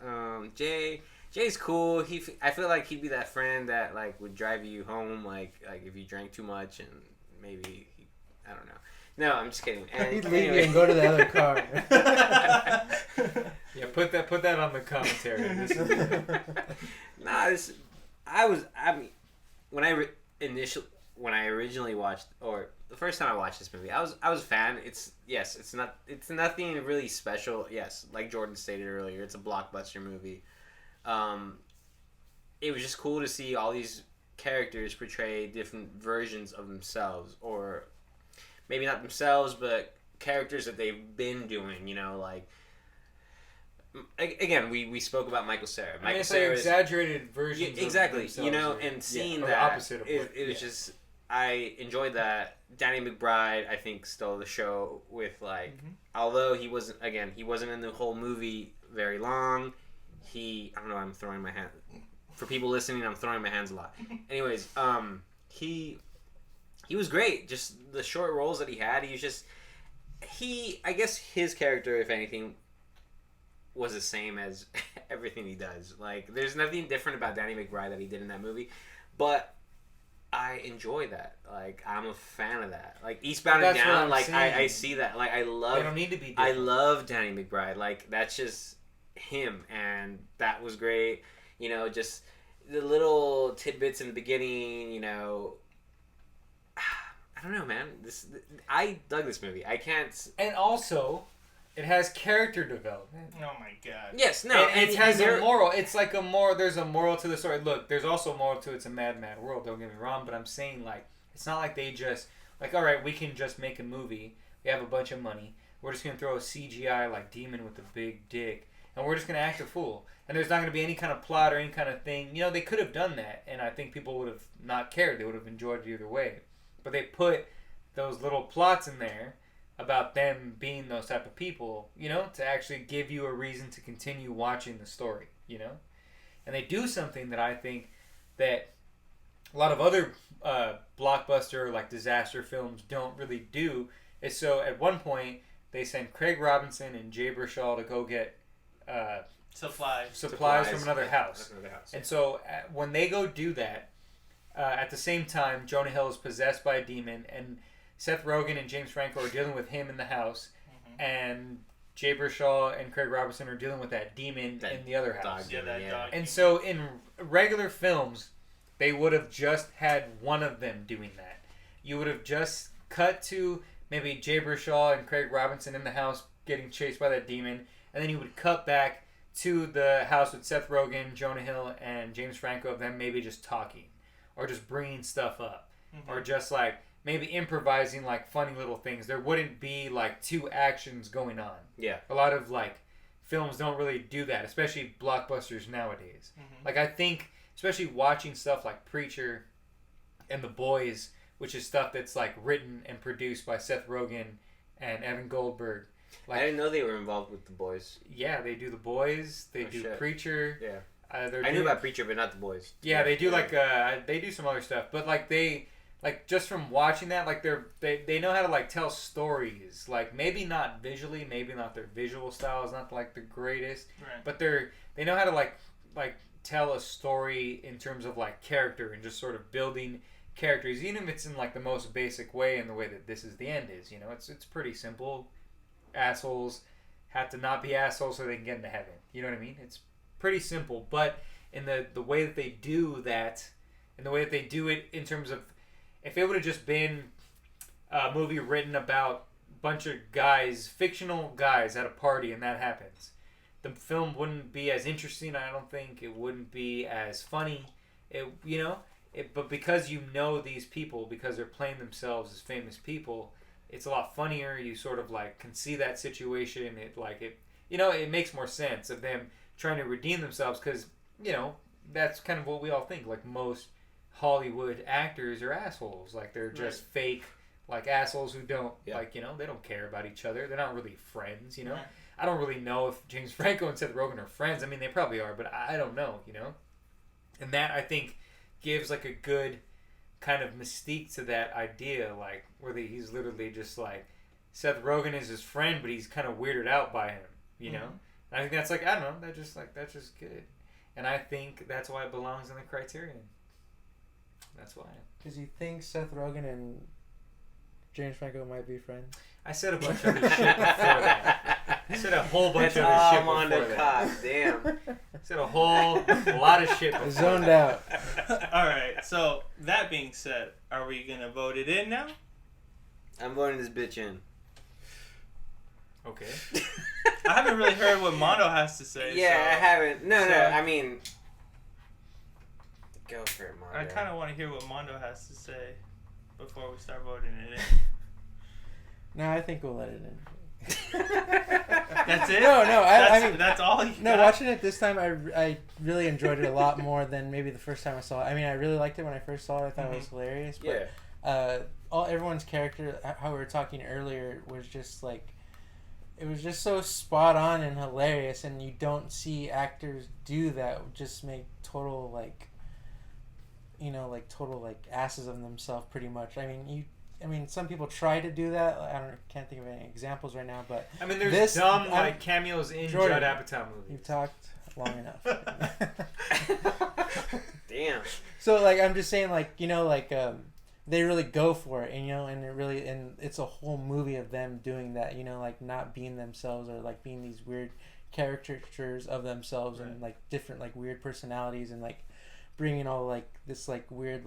Jay's cool. I feel like he'd be that friend that like would drive you home, like if you drank too much and maybe I don't know. No, I'm just kidding. And, He'd leave you and go to the other car. Yeah, put that on the commentary. When I originally watched, or the first time I watched this movie, I was a fan. It's nothing really special. Yes, like Jordan stated earlier, it's a blockbuster movie. It was just cool to see all these characters portray different versions of themselves, or maybe not themselves, but characters that they've been doing. You know, like again, we spoke about Michael Cera. I mean, it's like exaggerated Yeah, versions. exactly. Of You know, themselves, and seeing or that, opposite of it was just, I enjoyed that. Danny McBride, I think, stole the show with like, although he wasn't in the whole movie very long. I don't know. I'm throwing my hand. For people listening, I'm throwing my hands a lot. Anyways, he was great. Just the short roles that he had, I guess his character, if anything, was the same as everything he does. Like, there's nothing different about Danny McBride that he did in that movie, but I enjoy that. Like, I'm a fan of that. Like, Eastbound and That's what Down, I'm like, saying. I see that. Like, I They love don't need to be. I Different. love Danny McBride. Like, that's just him, and that was great. You know, just the little tidbits in the beginning, you know. I don't know, man. I dug this movie. I can't. And also, it has character development. Oh my god. Yes, no, and it has a moral. It's like a moral. There's a moral to the story. Look, there's also a moral to It's a Mad, Mad World. Don't get me wrong, but I'm saying like it's not like they just like all right, we can just make a movie. we have a bunch of money. We're just going to throw a CGI like demon with a big dick, and we're just going to act a fool. And there's not going to be any kind of plot or any kind of thing. You know, they could have done that, and I think people would have not cared. They would have enjoyed it either way. But they put those little plots in there about them being those type of people, you know, to actually give you a reason to continue watching the story, you know? And they do something that I think that a lot of other blockbuster, like disaster films don't really do. Is so at one point, they send Craig Robinson and Jay Baruchel to go get supplies from another house. And so when they go do that, at the same time, Jonah Hill is possessed by a demon, and Seth Rogen and James Franco are dealing with him in the house, and Jay Baruchel and Craig Robinson are dealing with that demon in the other house. Dog. And so in regular films, they would have just had one of them doing that. You would have just cut to maybe Jay Baruchel and Craig Robinson in the house getting chased by that demon, and then you would cut back to the house with Seth Rogen, Jonah Hill, and James Franco of them maybe just talking, or just bringing stuff up, or just like maybe improvising like funny little things. There wouldn't be like two actions going on. Yeah. A lot of like films don't really do that, especially blockbusters nowadays. Like I think, especially watching stuff like Preacher and The Boys, which is stuff that's like written and produced by Seth Rogen and Evan Goldberg. Like, I didn't know they were involved with The Boys. Yeah, they do The Boys. They do shit. Preacher. Yeah. I knew about Preacher, but not The Boys. Yeah, they do like they do some other stuff, but like they like just from watching that, like they know how to like tell stories. Like maybe not visually, maybe not their visual style is not like the greatest, Right. but they know how to like tell a story in terms of like character and just sort of building characters, even if it's in like the most basic way, in the way that This Is the End is. You know, it's pretty simple. Assholes have to not be assholes so they can get into heaven. You know what I mean? It's pretty simple, but in the way that they do that, and the way that they do it in terms of, if it would have just been a movie written about a bunch of guys, fictional guys at a party, and that happens, the film wouldn't be as interesting. I don't think it wouldn't be as funny. But because you know these people, because they're playing themselves as famous people, it's a lot funnier. You sort of like can see that situation. It makes more sense of them trying to redeem themselves, because that's kind of what we all think. Like most Hollywood actors are assholes. Like they're just fake, like assholes who don't they don't care about each other. They're not really friends. Right. I don't really know if James Franco and Seth Rogen are friends. I mean, they probably are, but I don't know. And that I think gives like a good kind of mystique to that idea, like where he's literally just like Seth Rogen is his friend, but he's kind of weirded out by him. And I think that's like, I don't know, that's just good, and I think that's why it belongs in the Criterion. That's why. Because you think Seth Rogen and James Franco might be friends? I said a bunch of other shit before that. I said a whole bunch of other shit before that. Damn. I said a whole lot of shit before Zoned that. out. All right. So that being said, are we gonna vote it in now? I'm voting this bitch in. Okay. I haven't really heard what Mondo has to say. Yeah, I haven't. No. so- I mean, go for it, Mondo. I kind of want to hear what Mondo has to say before we start voting it in. No, I think we'll let it in. That's it. No, I mean that's all. You no. got? Watching it this time, I really enjoyed it a lot more than maybe the first time I saw it. I mean, I really liked it when I first saw it. I thought it was hilarious. But, Yeah. everyone's character, how we were talking earlier, was just like, it was just so spot on and hilarious, and you don't see actors do that. Just make total total asses of themselves, pretty much. I mean, some people try to do that. Can't think of any examples right now, but I mean, there's dumb cameos in Jordan, Judd Apatow movies. You've talked long enough. Damn. So I'm just saying, they really go for it, and it's a whole movie of them doing that, not being themselves, or being these weird caricatures of themselves, Right. and different weird personalities, and bringing all this weird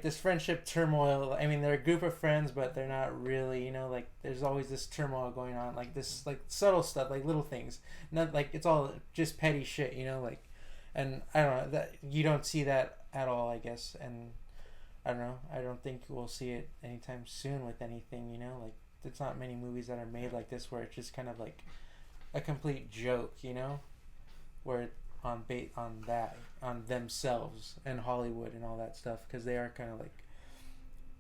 this friendship turmoil. I mean, they're a group of friends, but they're not really, there's always this turmoil going on, this subtle stuff, little things, not it's all just petty shit, and I don't know, that you don't see that at all, I guess. And I don't know. I don't think we'll see it anytime soon with anything. You know, like there's not many movies that are made like this where it's just kind of like a complete joke. You know, where on themselves and Hollywood and all that stuff, because they are kind of like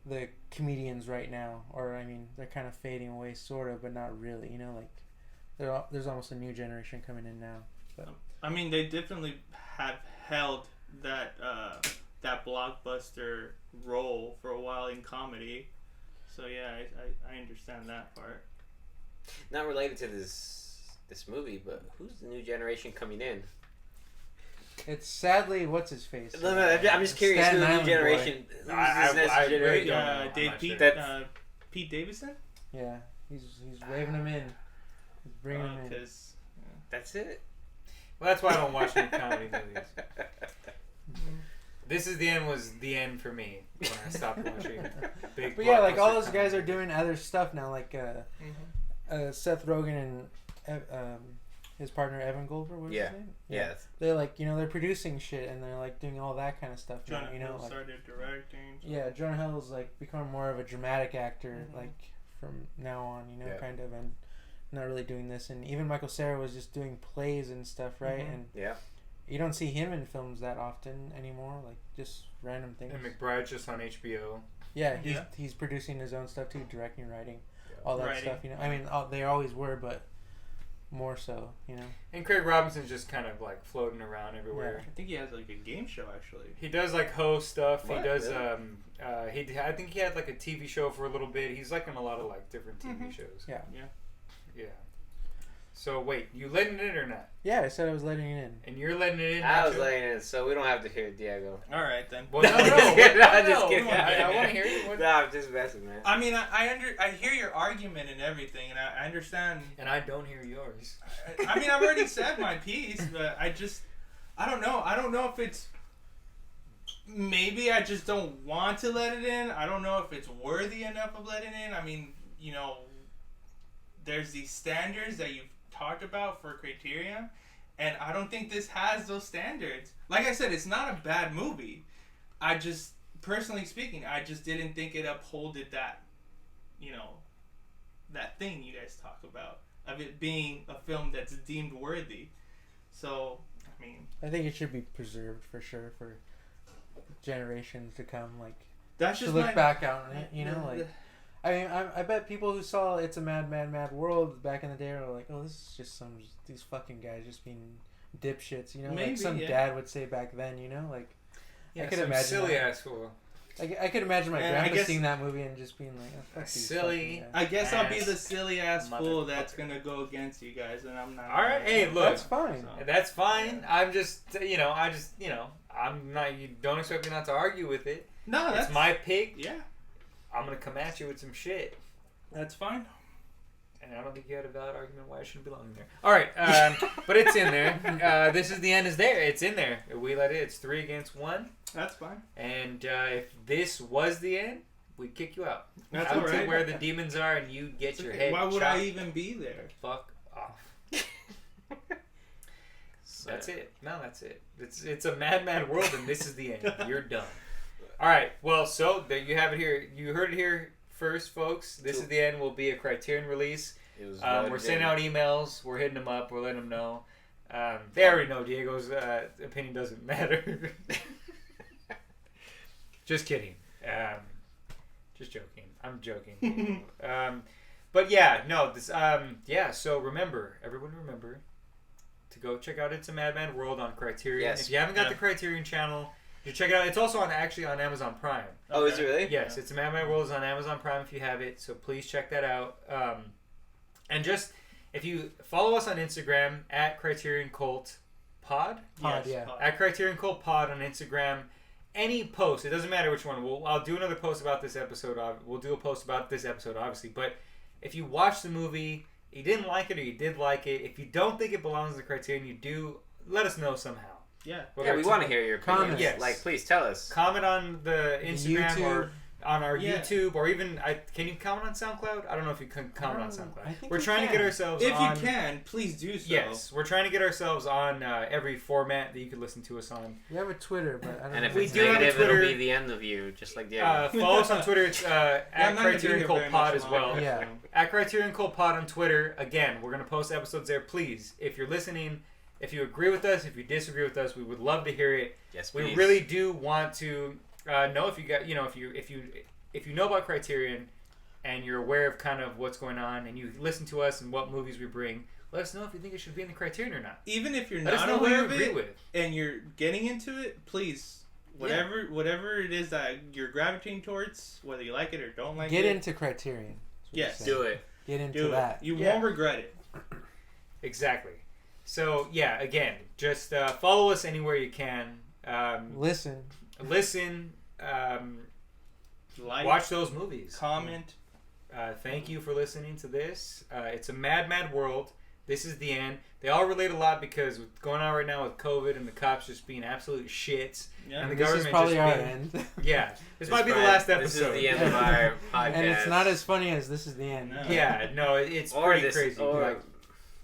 the comedians right now, or I mean they're kind of fading away sort of, but not really, you know, like there's almost a new generation coming in now. But I mean, they definitely have held that that blockbuster role for a while in comedy, so yeah, I understand that part. Not related to this movie, but who's the new generation coming in? it's sadly what's his face. No, I'm just curious who the new generation. I really don't know. Pete Davidson. Yeah, he's waving him in. He's bringing him in. That's it. Well, that's why I don't watch any comedy movies. This Is the End was the end for me when I stopped watching big. But yeah, like all those comedy guys are movies. doing other stuff now, like Seth Rogen and his partner Evan Goldberg. What's his name? Yeah. They're like, you know, they're producing shit and they're like doing all that kind of stuff now. Jonah You know, Hill like started directing. So. yeah, Jonah Hill's like become more of a dramatic actor, like from now on, you know, kind of, and not really doing this. And even Michael Cera was just doing plays and stuff, right? And you don't see him in films that often anymore, like just random things. And McBride's just on HBO. Yeah, he's producing his own stuff too, directing, writing, all that Writing. stuff. You know, I mean, they always were, but more so, you know. And Craig Robinson's just kind of like floating around everywhere. I think he has like a game show actually. He does like host stuff. What? He does. Really? I think he had like a TV show for a little bit. He's like in a lot of like different TV shows. Yeah. Yeah. So wait, you letting it in or not? Yeah, I said I was letting it in. And you're letting it in. I was Nacho? letting it in, so we don't have to hear Diego. All right then. Well, no, I'm just kidding. I'm just kidding. I want to hear you. What- No, I'm just messing, man. I mean, I hear your argument and everything, and I understand. And I don't hear yours. I mean, I've already said my piece, but I don't know. I don't know if it's. Maybe I just don't want to let it in. I don't know if it's worthy enough of letting in. I mean, you know, there's these standards that you've talked about for Criterion, and I don't think this has those standards. Like I said, it's not a bad movie. I just, personally speaking, I just didn't think it upholded that, you know, that thing you guys talk about of it being a film that's deemed worthy. So, I mean, I think it should be preserved for sure for generations to come, like that's to just look back on it, you know, like. I mean, I bet people who saw It's a Mad, Mad, Mad World back in the day are like, oh, this is just these fucking guys just being dipshits, you know? Maybe, like some dad would say back then, you know? Like, Yeah, I could some imagine silly that. ass fool. I could imagine my And I grandpa guess- seeing that movie and just being like, oh, fuck these Silly. fucking I guys. guess I'll be Ass the silly ass fool that's motherfucker. gonna go against you guys, and I'm not. All right, hey, look. That's fine. So- That's fine. I'm just, I'm not. You don't expect me not to argue with it. No, that's It's my pick. Yeah, I'm gonna come at you with some shit. that's fine. And I don't think you had a valid argument why it shouldn't belong there. All right, but it's in there. This Is the End is there. It's in there. We let it. It's 3-1. That's fine. And if this was the end, we'd kick you out. That's out all right. to where the demons are, and you get your head Why would chopped. I even be there? Fuck off. That's it. No, that's it. It's a mad, mad world, and this is the end. You're done. All right. Well, so there you have it here. You heard it here first, folks. This is the end. Will be a Criterion release. It was We're sending out emails. We're hitting them up. We're letting them know. They already know Diego's opinion doesn't matter. Just kidding. Just joking. I'm joking. But yeah, no. This. So remember, everyone, remember to go check out It's a Madman World on Criterion. Yes. If you haven't got the Criterion channel, you check it out. It's also on Amazon Prime. Oh, is it really? Yes, It's a Madman World is on Amazon Prime if you have it. So please check that out. And just if you follow us on Instagram at Criterion Cult Pod. At Criterion Cult Pod on Instagram. Any post, it doesn't matter which one. I'll do another post about this episode. We'll do a post about this episode, obviously. But if you watch the movie, you didn't like it or you did like it, if you don't think it belongs in the Criterion, you do, let us know somehow. Yeah. Yeah, we want to hear your opinions. Comments. Yes. Like, please tell us. Comment on the Instagram YouTube. or on our Yeah. YouTube, or even can you comment on SoundCloud? I don't know if you can comment on SoundCloud. I think We're you trying to can. get ourselves If on. you can, please do so. Yes, we're trying to get ourselves on every format that you could listen to us on. We have a Twitter, but I don't And know. if We it's do have a negative, Twitter. it'll be the end of you, just like the other. Follow us on Twitter. It's at I'm not gonna be Criterion here Cult very Pod much as well. longer, Yeah. so. At Criterion Cult Pod on Twitter. Again, we're gonna post episodes there. Please, if you're listening, if you agree with us, if you disagree with us, we would love to hear it. Yes, We please. really do want to know if you got, if you know about Criterion and you're aware of kind of what's going on, and you listen to us and what movies we bring. Let us know if you think it should be in the Criterion or not. Even if you're Let us not know who aware you of agree it with. and you're getting into it, please, whatever it is that you're gravitating towards, whether you like it or don't like Get it, into Criterion. That's what Yes. you're saying. Do it. Get into do that. it. You Yeah. won't regret it. Exactly. So yeah, again, just follow us anywhere you can. Listen. Listen. Like, Watch those movies. comment. Thank you for listening to this. It's a mad, mad world. This is the end. They all relate a lot because what's going on right now with COVID and the cops just being absolute shits. Yeah. And the This is government probably just our being- end. Yeah. This might be the last episode. This is the end of our podcast. And it's not as funny as this is the end. No. Yeah, no, it's Or pretty this, crazy. or Like,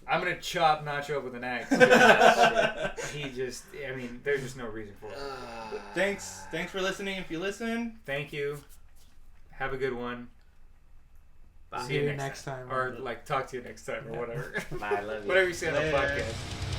I'm gonna chop Nacho up with an axe. He just, I mean, there's just no reason for it. Thanks for listening. If you listen, Thank you. Have a good one. Bye. See See you next time. Or like talk to you next time or whatever. Bye. I love you. Whatever you say on the Later. podcast.